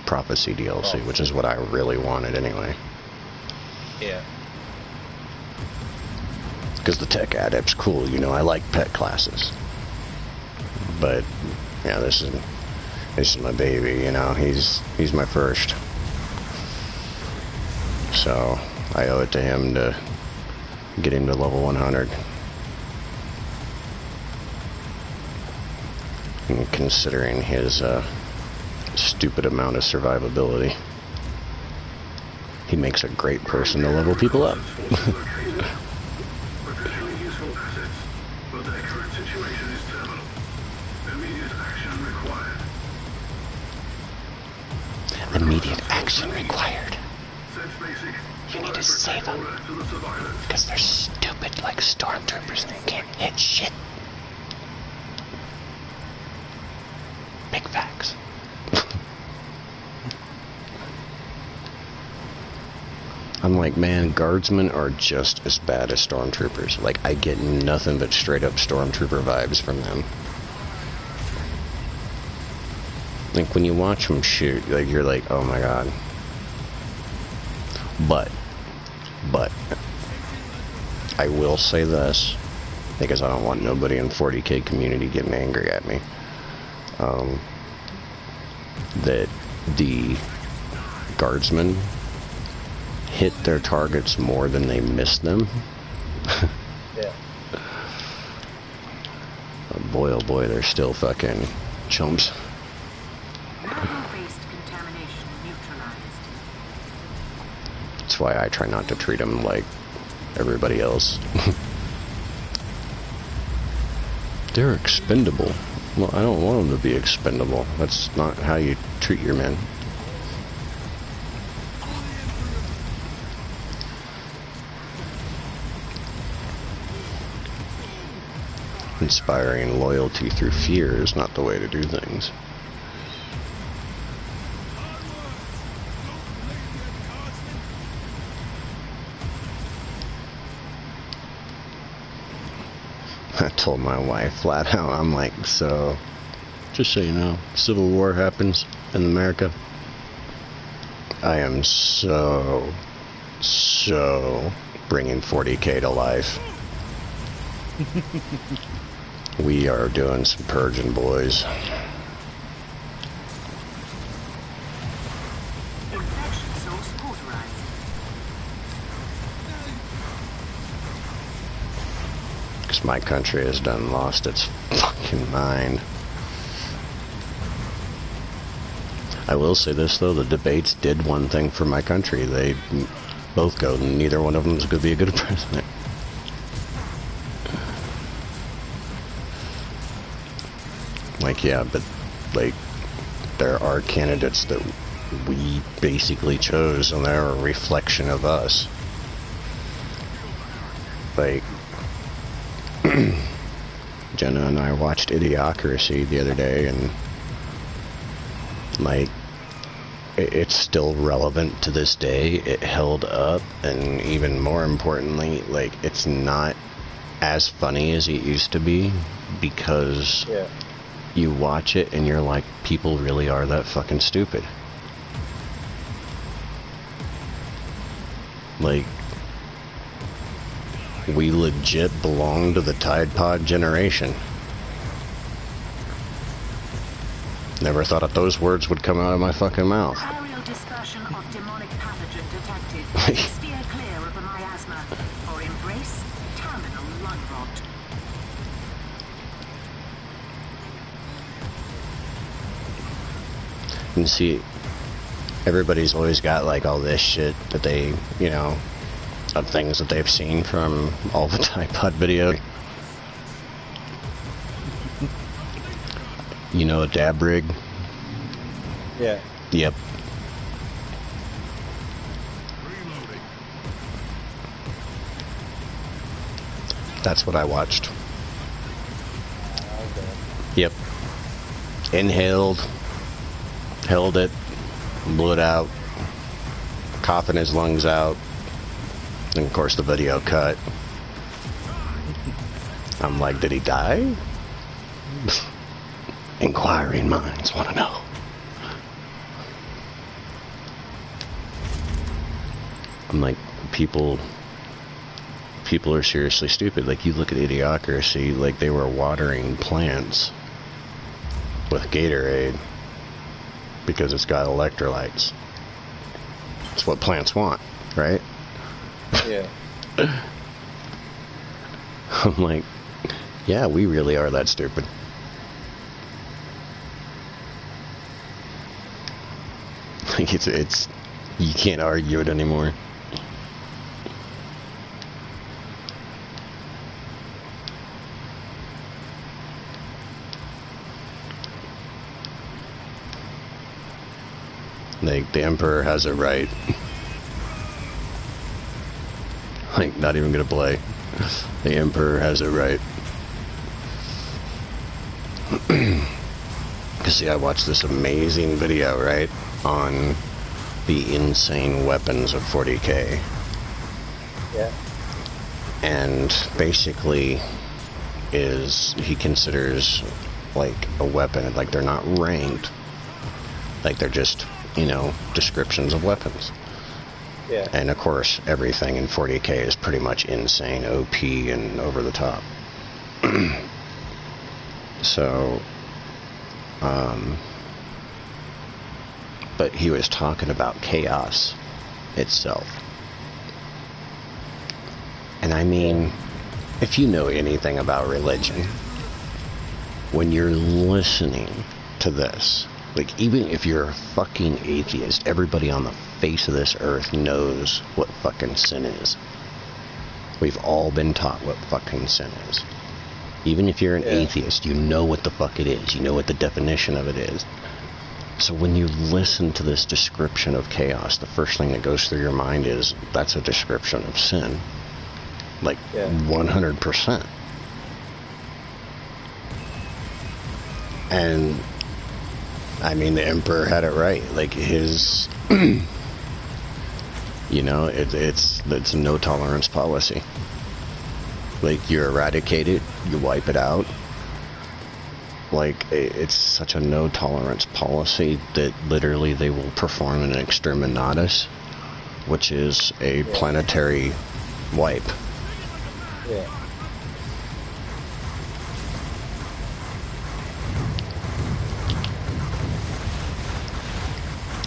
A: Prophecy DLC, which is what I really wanted anyway.
C: Yeah.
A: Because the Tech Adept's cool, you know, I like pet classes. But yeah, this is my baby, you know. He's my first. So I owe it to him to get him to level 100. And considering his stupid amount of survivability, he makes a great person to level people up.
D: Potentially useful assets, but their current situation is terminal. Immediate action required.
A: Immediate action required.
D: Sense basic.
A: You need to save them,
D: To the survivors.
A: because they're stupid like stormtroopers and they can't hit shit. Big facts. I'm like, man, guardsmen are just as bad as stormtroopers. Like, I get nothing but straight up stormtrooper vibes from them. Like, when you watch them shoot, like, you're like, oh my god. But, I will say this, because I don't want nobody in 40k community getting angry at me. That the guardsmen hit their targets more than they miss them.
B: Yeah.
A: Boy, oh boy, they're still fucking chumps.
E: Nano-based contamination neutralized.
A: That's why I try not to treat them like everybody else. They're expendable. Well, I don't want them to be expendable. That's not how you treat your men. Inspiring loyalty through fear is not the way to do things. I told my wife flat out, I'm like, so, just so you know, Civil War happens in America. I am so bringing 40k to life. We are doing some purging, boys.
E: Infection source cauterized.
A: Because my country has done lost its fucking mind. I will say this though, the debates did one thing for my country. They both go, neither one of them is going to be a good president. Like, yeah, but, like, there are candidates that we basically chose, and they're a reflection of us. Like, Jenna and I watched Idiocracy the other day, and, like, it's still relevant to this day. It held up, and even more importantly, like, it's not as funny as it used to be, because...
B: Yeah.
A: You watch it and you're like, people really are that fucking stupid. Like, we legit belong to the Tide Pod generation. Never thought that those words would come out of my fucking mouth.
E: Aerial dispersion of demonic pathogen detected. Steer clear of the miasma or embrace terminal lung rot.
A: And see, everybody's always got like all this shit that they, you know, of things that they've seen from all the Tide Pod videos. You know a dab rig?
B: Yeah.
A: Yep. That's what I watched.
B: Okay.
A: Yep. Inhaled, held it, blew it out, coughing his lungs out, and of course the video cut. I'm like, did he die? Inquiring minds want to know. I'm like, people are seriously stupid. Like, you look at Idiocracy, like they were watering plants with Gatorade because it's got electrolytes. It's what plants want, right?
C: Yeah.
A: I'm like, yeah, we really are that stupid. Like it's you can't argue it anymore. Like, the Emperor has it right. Like, not even gonna play. The Emperor has it right. Because, see, I watched this amazing video, right? On the insane weapons of 40k.
C: Yeah.
A: And basically he considers, like, a weapon, like, they're not ranked. Like, they're just, you know, descriptions of weapons.
C: Yeah.
A: And of course, everything in 40k is pretty much insane, OP, and over the top. So, but he was talking about chaos itself. And I mean, if you know anything about religion, when you're listening to this, like, even if you're a fucking atheist, everybody on the face of this earth knows what fucking sin is. We've all been taught what fucking sin is. Even if you're an atheist, you know what the fuck it is. You know what the definition of it is. So when you listen to this description of chaos, the first thing that goes through your mind is, that's a description of sin. Like, 100%. And I mean, the Emperor had it right. Like, his, you know, it's a no tolerance policy. Like, you eradicate it, you wipe it out. Like, it's such a no tolerance policy that literally they will perform an exterminatus, which is a planetary wipe.
C: Yeah.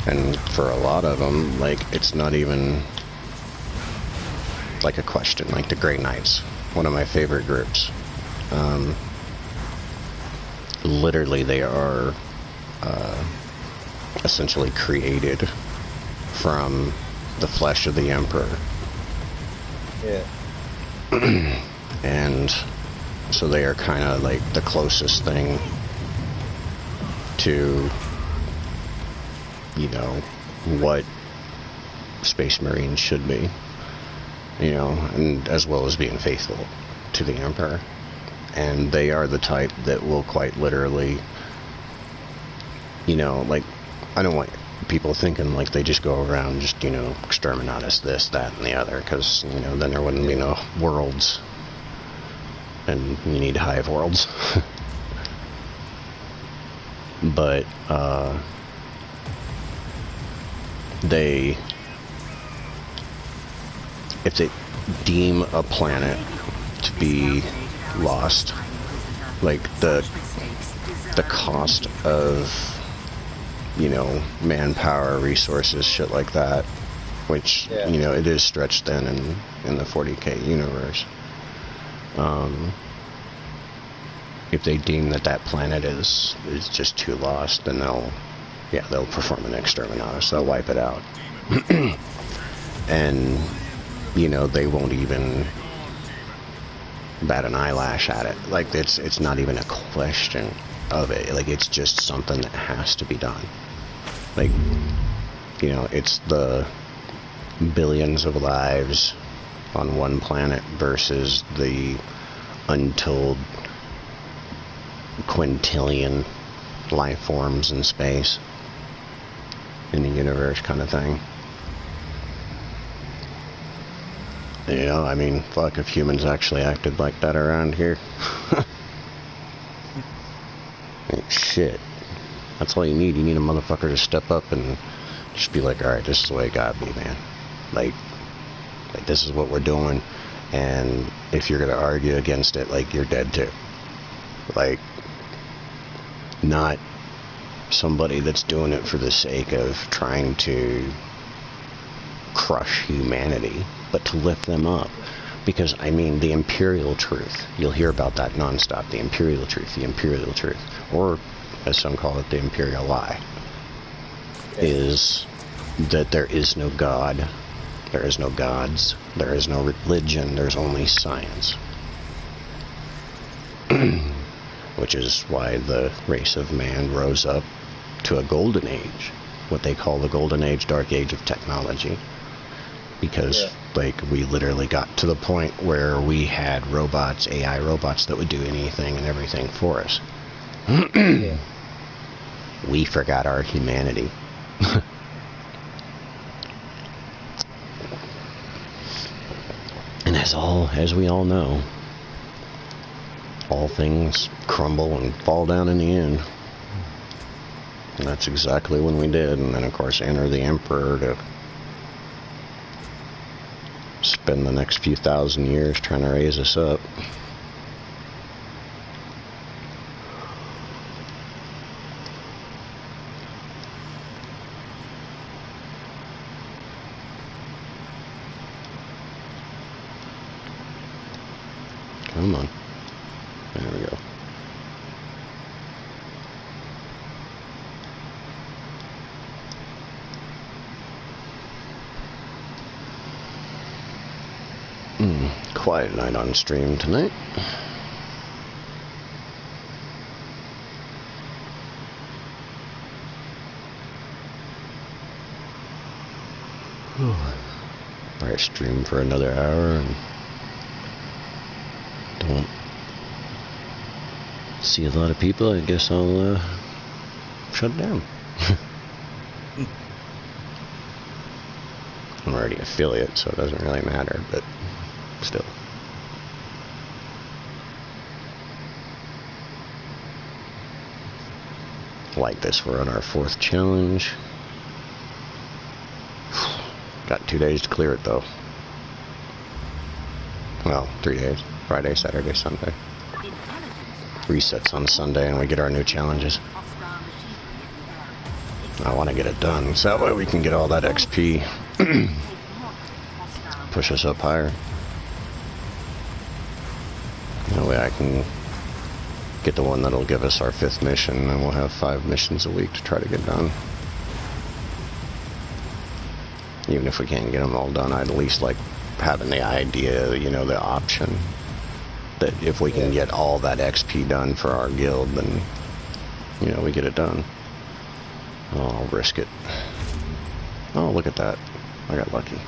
A: And for a lot of them, like, it's not even like a question. Like the Grey Knights, one of my favorite groups. Literally, they are essentially created from the flesh of the Emperor.
C: Yeah.
A: And so they are kind of like the closest thing to, you know, what Space Marines should be, you know, and as well as being faithful to the Emperor. And they are the type that will quite literally, you know, like, I don't want people thinking like they just go around just, you know, exterminatus this, that, and the other, because, you know, then there wouldn't be no worlds, and you need hive worlds. But if they deem a planet to be lost, like the cost of, you know, manpower, resources, shit like that, which, you know, it is stretched thin in the 40k universe. If they deem that planet is just too lost, then they'll perform an exterminatus. They'll wipe it out. And, you know, they won't even bat an eyelash at it. Like, it's not even a question of it. Like, it's just something that has to be done. Like, you know, it's the billions of lives on one planet versus the untold quintillion life forms in space, in the universe, kind of thing. You know, I mean, fuck, if humans actually acted like that around here. Like, shit. That's all you need. You need a motherfucker to step up and just be like, alright, this is the way it gotta be, man. Like, this is what we're doing, and if you're gonna argue against it, like, you're dead too. Like, not somebody that's doing it for the sake of trying to crush humanity, but to lift them up. Because, I mean, the imperial truth, you'll hear about that nonstop, the imperial truth, or as some call it, the imperial lie, is that there is no God, there is no gods, there is no religion, there's only science. Which is why the race of man rose up to a golden age, what they call the golden age, dark age of technology. Because, like, we literally got to the point where we had robots, AI robots, that would do anything and everything for us. We forgot our humanity. And as we all know, all things crumble and fall down in the end. And that's exactly when we did. And then, of course, enter the Emperor to spend the next few thousand years trying to raise us up. Come on. There we go. Quiet night on stream tonight. Alright, stream for another hour and don't see a lot of people. I guess I'll shut it down. I'm already affiliate, so it doesn't really matter, but still. Like this, we're on our 4th challenge. Got 2 days to clear it though. Well, 3 days. Friday, Saturday, Sunday. Resets on Sunday and we get our new challenges. I want to get it done so that way we can get all that XP. Push us up higher. That way I can get the one that'll give us our 5th mission, and we'll have 5 missions a week to try to get done. Even if we can't get them all done, I'd at least like having the idea, you know, the option that if we can get all that XP done for our guild, then, you know, we get it done. Oh, I'll risk it. Oh, look at that. I got lucky.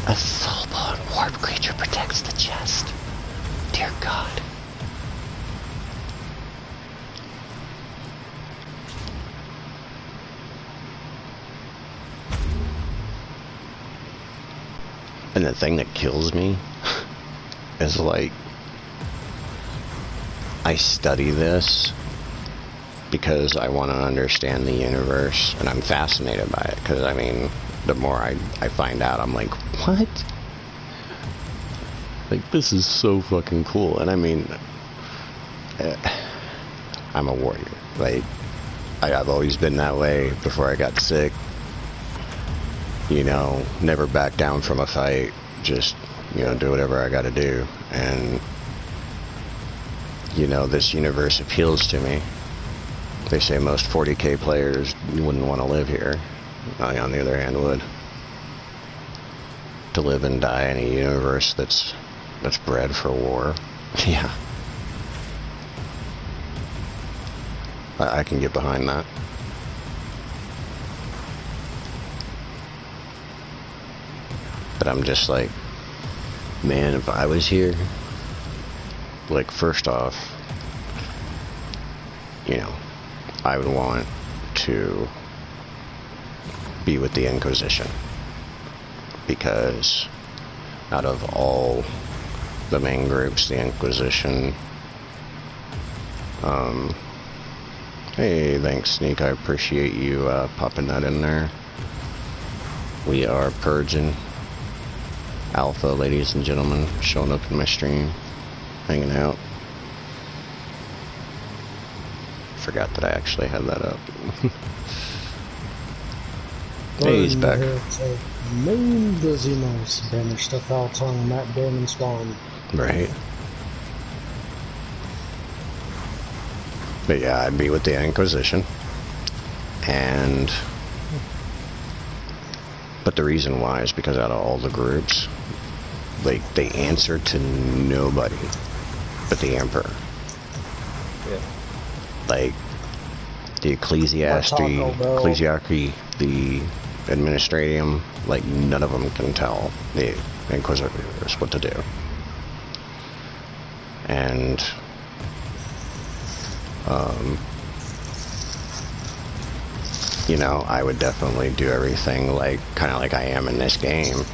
A: A soulbound warp creature protects the chest. Dear God. And the thing that kills me is, like, I study this because I want to understand the universe, and I'm fascinated by it, because, I mean, the more I find out, I'm like, what? Like, this is so fucking cool. And I mean, I'm a warrior. Like, I've always been that way before I got sick. You know, never back down from a fight. Just, you know, do whatever I gotta do. And, you know, this universe appeals to me. They say most 40k players wouldn't want to live here. I, on the other hand, would. To live and die in a universe that's bred for war. Yeah. I can get behind that. But I'm just like, man, if I was here, like, first off, you know, I would want to be with the Inquisition, because out of all the main groups, the Inquisition Hey, thanks, Sneak. I appreciate you popping that in there. We are purging alpha, ladies and gentlemen, showing up in my stream, hanging out. Forgot that I actually had that up. Hey, he's back.
B: Main Dizziness banished the foul tongue Matt Damon Spawn.
A: Right. But yeah, I'd be with the Inquisition. But the reason why is because out of all the groups, like, they answer to nobody but the Emperor.
C: Yeah.
A: Like, the Ecclesiarchy, the Administratium, like, none of them can tell the Inquisitors what to do. And, you know, I would definitely do everything like, kind of like I am in this game.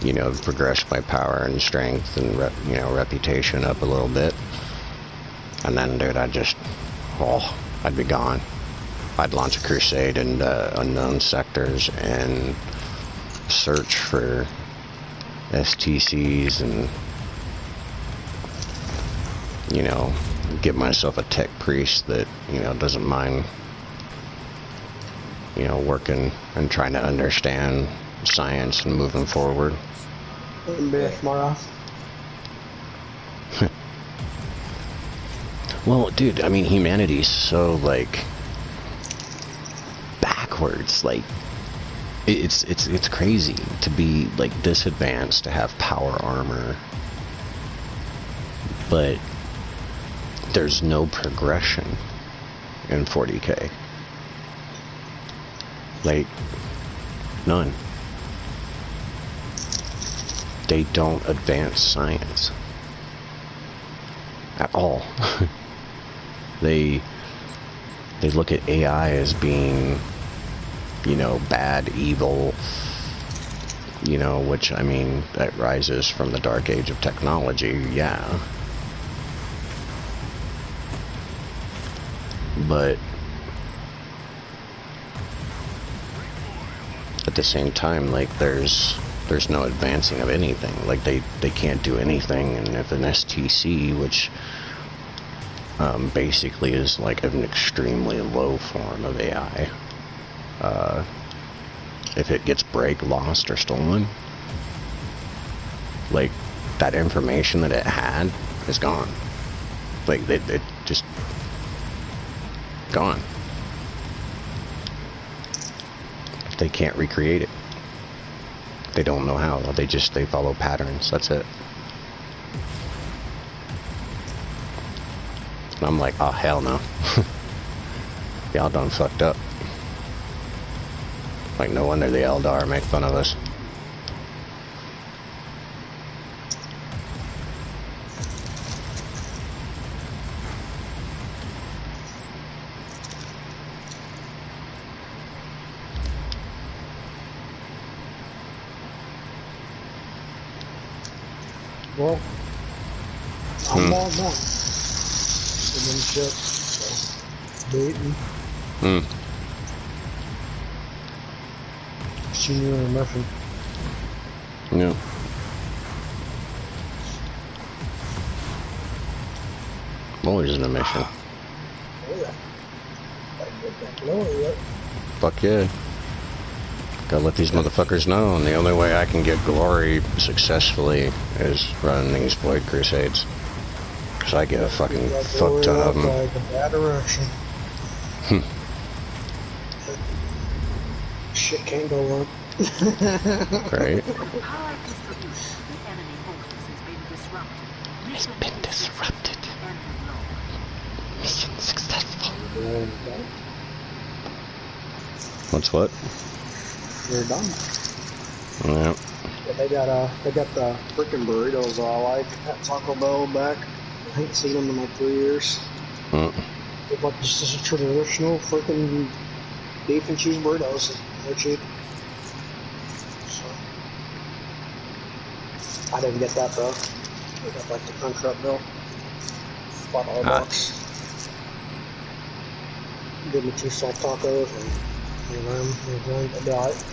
A: You know, progress my power and strength and, reputation up a little bit. And then, dude, I'd be gone. I'd launch a crusade into unknown sectors and search for STCs and, you know, get myself a tech priest that, you know, doesn't mind, you know, working and trying to understand science and moving forward. Well, dude, I mean, humanity's so, like, backwards. Like, it's crazy to be, like, this advanced, to have power armor, but there's no progression in 40K. Like, none. They don't advance science at all. They look at AI as being, you know, bad, evil, you know, which, I mean, that rises from the dark age of technology, yeah. But at the same time, like, there's no advancing of anything. Like, they can't do anything, and if an STC, which basically is like an extremely low form of AI, if it gets break, lost, or stolen, like, that information that it had is gone. Like, it just gone. They can't recreate it. They don't know how. They follow patterns. That's it. And I'm like, oh, hell no. Y'all done fucked up. Like, no wonder the Eldar make fun of us.
B: Well, I'm all done. And then shit. So, baiting. Senior and Murphy.
A: Yeah. Always in a mission.
B: Oh yeah. Gotta get that glory up.
A: Fuck yeah. Gotta let these motherfuckers know, and the only way I can get glory successfully is running these Void Crusades. Cause I get a fucking fuck ton of them.
B: Like a bad direction. Shit can't go wrong.
A: Right?
E: Power distribution to the enemy fortress has been disrupted.
A: Mission successful. What's what?
B: We're done.
A: Yeah.
B: Yeah, they got the freaking burritos I like at Taco Bell back. I ain't seen them in like 3 years. They're like just a traditional freaking beef and cheese burritos. They're cheap. So I didn't get that though. I got like the Crunchwrap bill. $5 box. Give me 2 soft tacos and lamb and a drink. I'll be alright.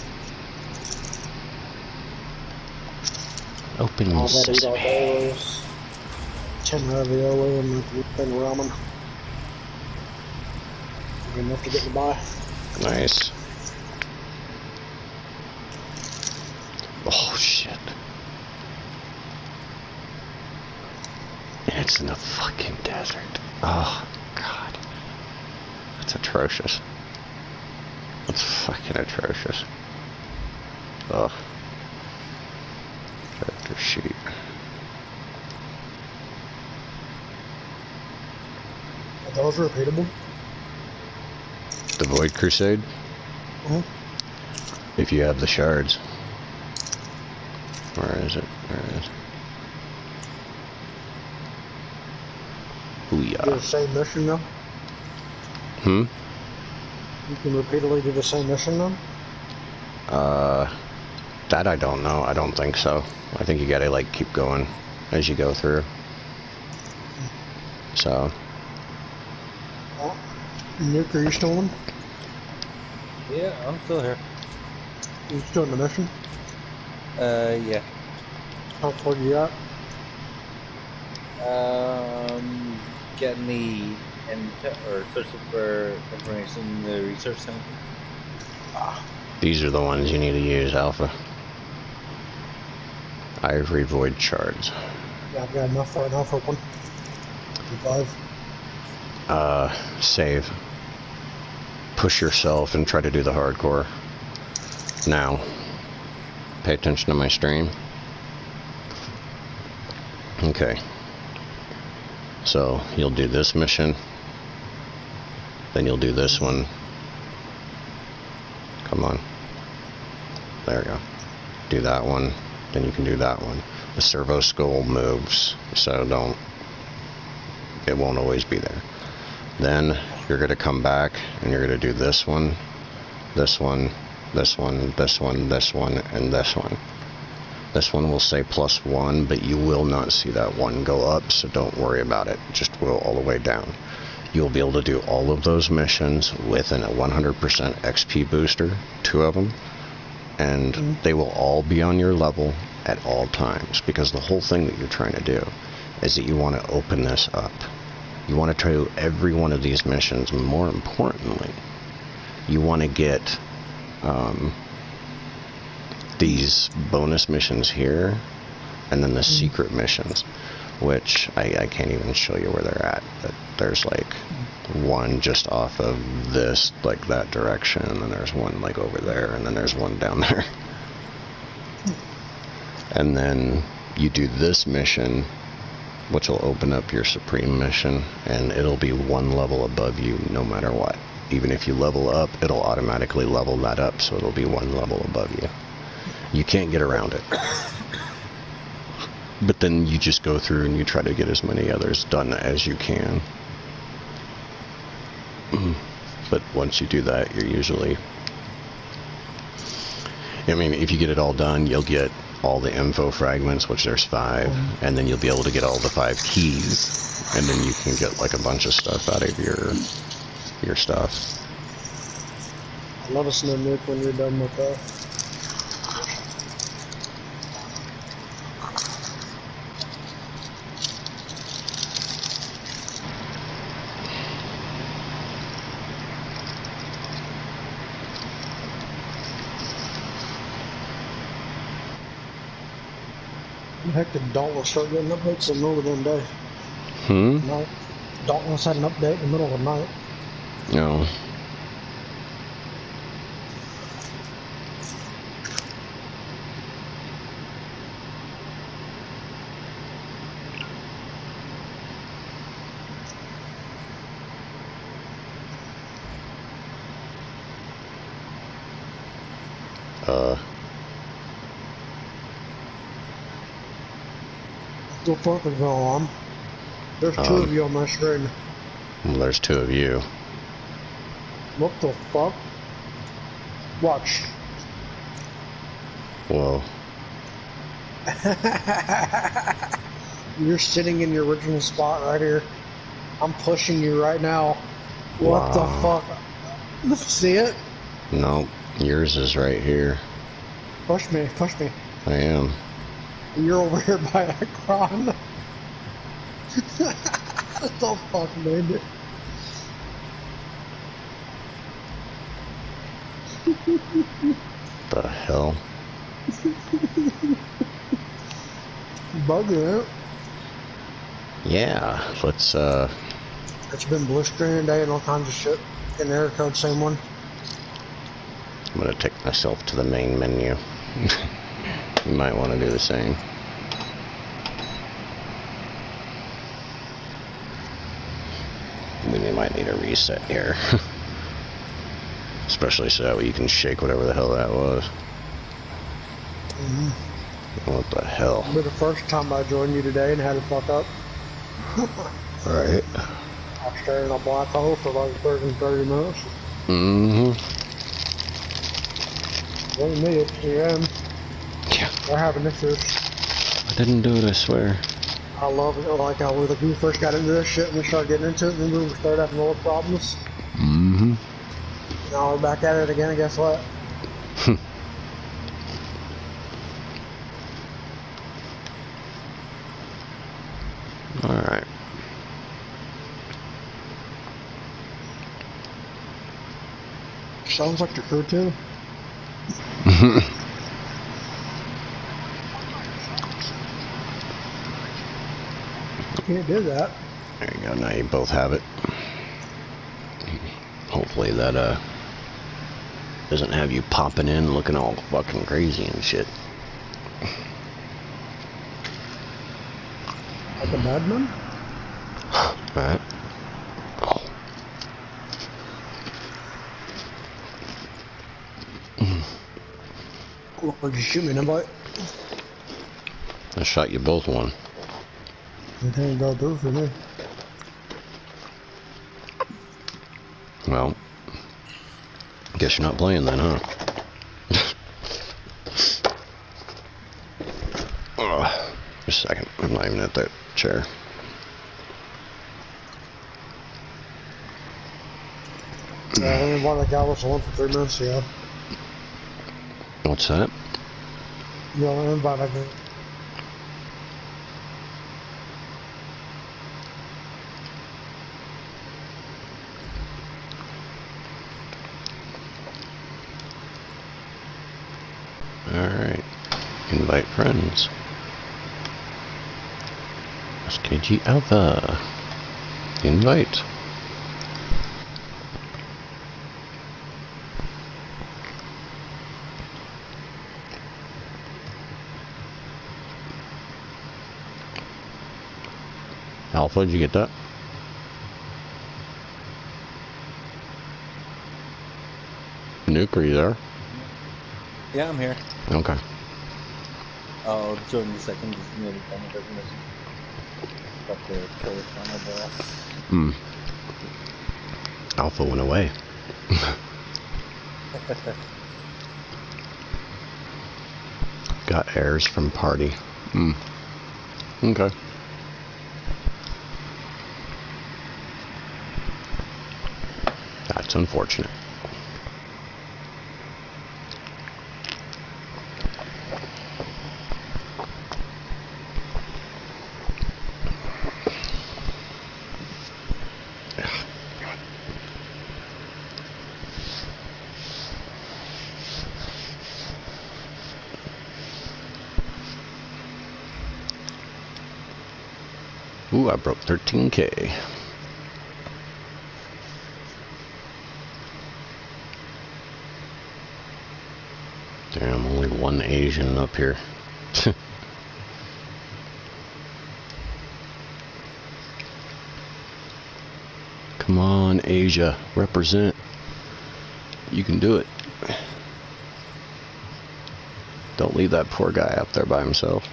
A: Open
B: All that eat all
A: sesame.
B: day was 10 ravioli and like 10 ramen. Enough to get me by.
A: Nice. Oh shit. And it's in the fucking desert. Oh god. That's atrocious. That's fucking atrocious. Ugh. Character sheet.
B: Are those repeatable?
A: The Void Crusade? If you have the shards. Where is it? Where is it?
B: Do the same mission though?
A: Hmm?
B: You can repeatedly do the same mission though?
A: That I don't know. I don't think so. I think you gotta like keep going as you go through. So.
B: Oh. Nick, are you still in?
C: Yeah, I'm still here.
B: You still in the mission?
C: Yeah.
B: How far you got?
C: Getting the or searching for information in the research center.
A: These are the ones you need to use, Alpha. Ivory Void Shards.
B: Yeah, I've got enough right now for one. 5.
A: Save. Push yourself and try to do the hardcore. Now. Pay attention to my stream. Okay. So, you'll do this mission. Then you'll do this one. Come on. There we go. Do that one. Then you can do that one. The servo skull moves, so don't... It won't always be there. Then you're going to come back and you're going to do this one, this one, this one, this one, this one, and this one. This one will say +1, but you will not see that one go up, so don't worry about it. Just go all the way down. You'll be able to do all of those missions with a 100% XP booster, 2 of them, and they will all be on your level at all times, because the whole thing that you're trying to do is that you want to open this up. You want to try to do every one of these missions. More importantly, you want to get these bonus missions here, and then the secret missions, which I can't even show you where they're at, but there's like one just off of this, like that direction, and then there's one like over there, and then there's one down there. And then you do this mission, which will open up your supreme mission, and it'll be 1 level above you no matter what. Even if you level up, it'll automatically level that up, so it'll be 1 level above you. You can't get around it. But then you just go through and you try to get as many others done as you can. But once you do that, you're usually... I mean, if you get it all done, you'll get all the info fragments, which there's 5, and then you'll be able to get all the 5 keys, and then you can get like a bunch of stuff out of your stuff.
B: Let us know, Nick, when you're done with that. Heck, did Dauntless start getting updates in the middle of the day? Night. Dauntless had an update in the middle of the night.
A: No.
B: What the fuck is going on? There's 2 of you on my screen.
A: Well, there's 2 of you.
B: What the fuck? Watch.
A: Whoa.
B: You're sitting in your original spot right here. I'm pushing you right now. What the fuck? See it?
A: No, yours is right here.
B: Push me, push me.
A: I am.
B: You're over here by Akron. Don't fuck me, dude.
A: The hell?
B: Bugging it.
A: Yeah, let's,
B: It's been blistering today and all kinds of shit. In error code, same one.
A: I'm gonna take myself to the main menu. You might want to do the same. We might need a reset here. Especially so that way you can shake whatever the hell that was. What the hell?
B: It'll be the first time I joined you today and had to fuck up.
A: Alright.
B: I stared in a black hole for like 30 minutes.
A: Mm-hmm.
B: It wasn't me, it's CM.
A: Yeah.
B: We're having issues.
A: I didn't do it, I swear.
B: I love it. I like how we first got into this shit and we started getting into it and then we started having more problems.
A: Mm-hmm.
B: Now we're back at it again, and guess what?
A: Alright.
B: Sounds like your crew too. You can't do that.
A: There you go, now you both have it. Hopefully that doesn't have you popping in looking all fucking crazy and shit.
B: Like a madman?
A: Alright.
B: Would you shoot me, invite?
A: I shot you both one.
B: It ain't go through for me.
A: Well, guess you're not playing then, huh? Just a second. I'm not even at that chair.
B: I invited the guy was on for 3 minutes ago.
A: What's that?
B: You know, I invited him.
A: Alright. Invite friends. SKG Alpha. Invite. Alpha, did you get that? Nuke, are you there?
C: Yeah, I'm here.
A: Okay.
C: I'll join the second, just near the time of recognition. Got the killer final boss.
A: Alpha went away. Got errors from party. Okay. That's unfortunate. Ooh, I broke 13K. Damn, only one Asian up here. Come on, Asia, represent. You can do it. Don't leave that poor guy up there by himself.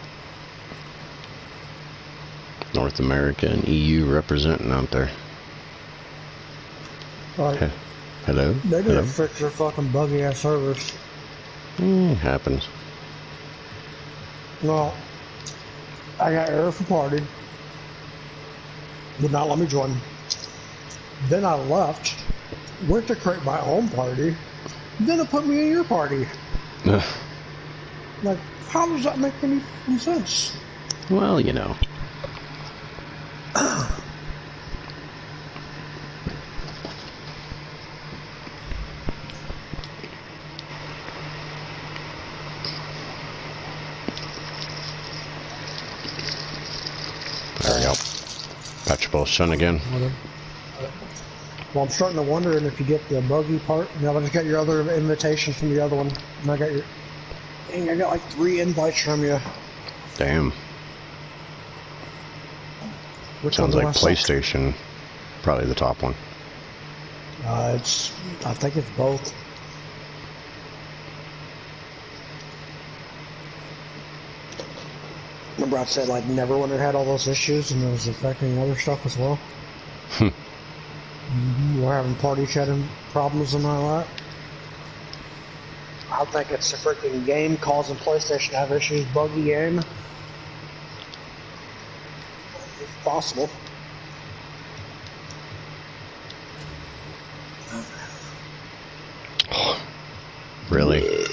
A: North America and EU representing out there.
B: Right.
A: Hello?
B: They need
A: Hello?
B: to fix their fucking buggy ass servers.
A: Happens.
B: Well, I got error for party. Would not let me join. Then I left. went to create my own party, then it put me in your party. Like, how does that make any sense?
A: Well, you know. There we go. Patch both Shenanigan.
B: Well, I'm starting to wonder if you get the buggy part. You know, I just got your other invitation from the other one. And I got your... Dang, I got like 3 invites from you.
A: Damn.
B: Which
A: Sounds
B: one
A: like
B: do I suck?
A: PlayStation. Probably the top one.
B: I think it's both. Remember I said like never when it had all those issues and it was affecting other stuff as well? We're having party chatting problems and all that. I think it's the freaking game causing PlayStation to have issues, buggy game. It's possible.
A: Really?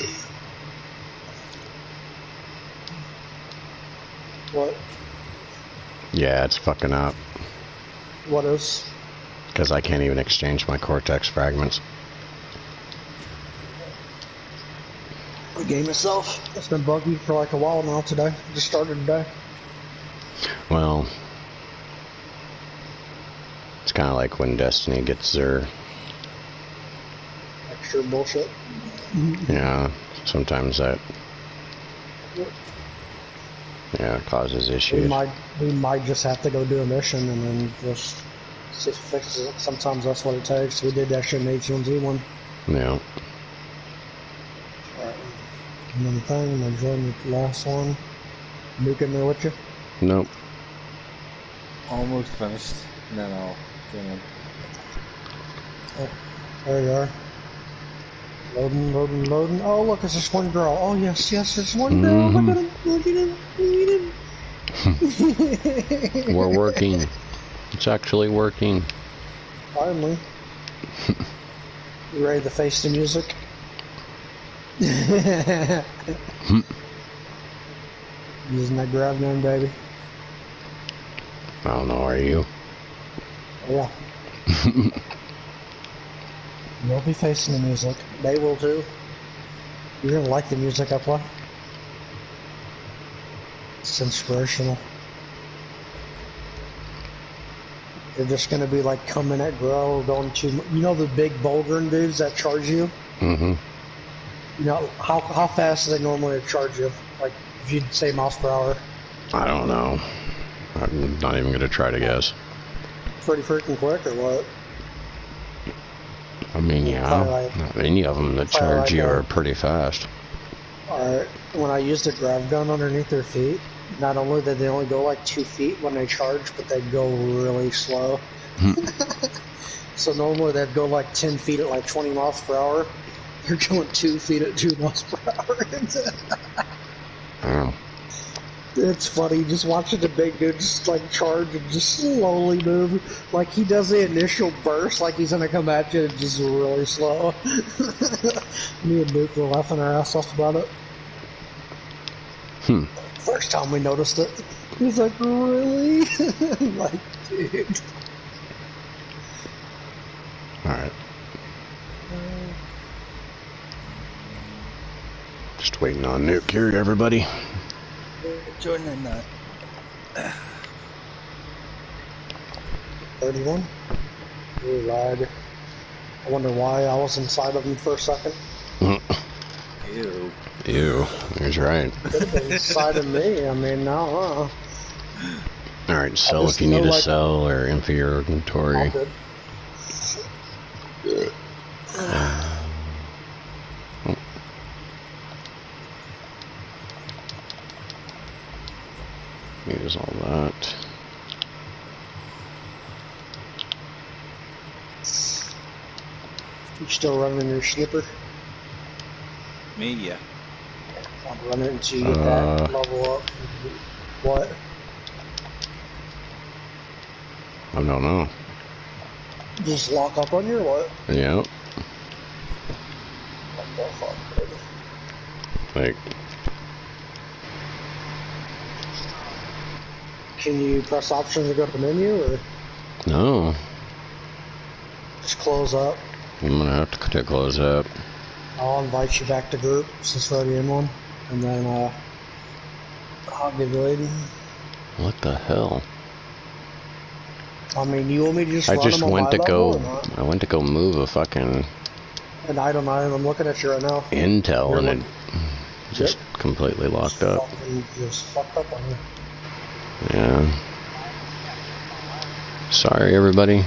B: What?
A: Yeah, it's fucking up.
B: What is?
A: Because I can't even exchange my Cortex fragments.
B: The game itself? It's been buggy for like a while now today. Just started today.
A: Well, it's kind of like when Destiny gets their...
B: Extra bullshit.
A: Yeah, sometimes that... Yeah, it causes issues.
B: We might just have to go do a mission and then just see if it fixes it. Sometimes that's what it takes. We did that shit in H1Z1.
A: Yeah.
B: Alright. Another thing, I'm gonna join the last one. Nuke in there with you?
A: Nope.
F: Almost finished. And then I'll join in.
B: Oh, there you are. Loading, loading, loading. Oh, look, it's just one girl. Oh, yes, yes, it's one girl. Look at him, look at him, look at him.
A: We're working. It's actually working.
B: Finally. You ready to face the music? Using that grab gun, baby.
A: I don't know, are you?
B: Yeah. You'll be facing the music. They will too. You're gonna like the music I play. It's inspirational. They're just gonna be like coming at Grael, going to, you know, the big bouldering dudes that charge you?
A: Mm-hmm.
B: You know, how fast do they normally charge you? Like, if you'd say miles per hour?
A: I don't know. I'm not even gonna try to guess.
B: Pretty freaking quick, or what?
A: I mean, yeah, any of them that charge you are pretty fast.
B: Alright, when I used a grab gun underneath their feet, not only did they only go like 2 feet when they charge, but they go really slow. So normally they'd go like 10 feet at like 20 miles per hour. They're going 2 feet at 2 miles per hour.
A: Wow.
B: It's funny, just watching the big dude just like charge and just slowly move. Like he does the initial burst like he's gonna come at you and just really slow. Me and Duke were laughing our ass off about it. First time we noticed it. He's like, really? I'm like, dude.
A: Alright. Just waiting on Nuke here, everybody.
F: Joining that.
B: 31? Really lied. I wonder why I was inside of him for a second.
F: Ew.
A: Ew, he's right.
B: Could have been inside of me. I mean, no,
A: Alright, sell if you need to sell or empty your inventory.
B: all good.
A: Use all that.
B: You still running your snipper?
C: Me, yeah.
B: I'm running until you get that level up. What?
A: I don't know.
B: Just lock up on you or what?
A: Yep.
B: What the fuck, dude?
A: Like,
B: Can you press options to go to the menu, or
A: no.
B: just close up?
A: I'm gonna have to close up.
B: I'll invite you back to group since we're already in one, and then I'll give you waiting.
A: What the hell?
B: I mean, you want me to just
A: I
B: run
A: just
B: them on
A: went
B: my
A: to
B: level
A: go.
B: or not?
A: I went to go move a fucking
B: And I'm looking at you right now.
A: intel,
B: You're
A: and it
B: looking-
A: just completely locked up.
B: Fucking just fucked up on you.
A: Yeah. Sorry, everybody.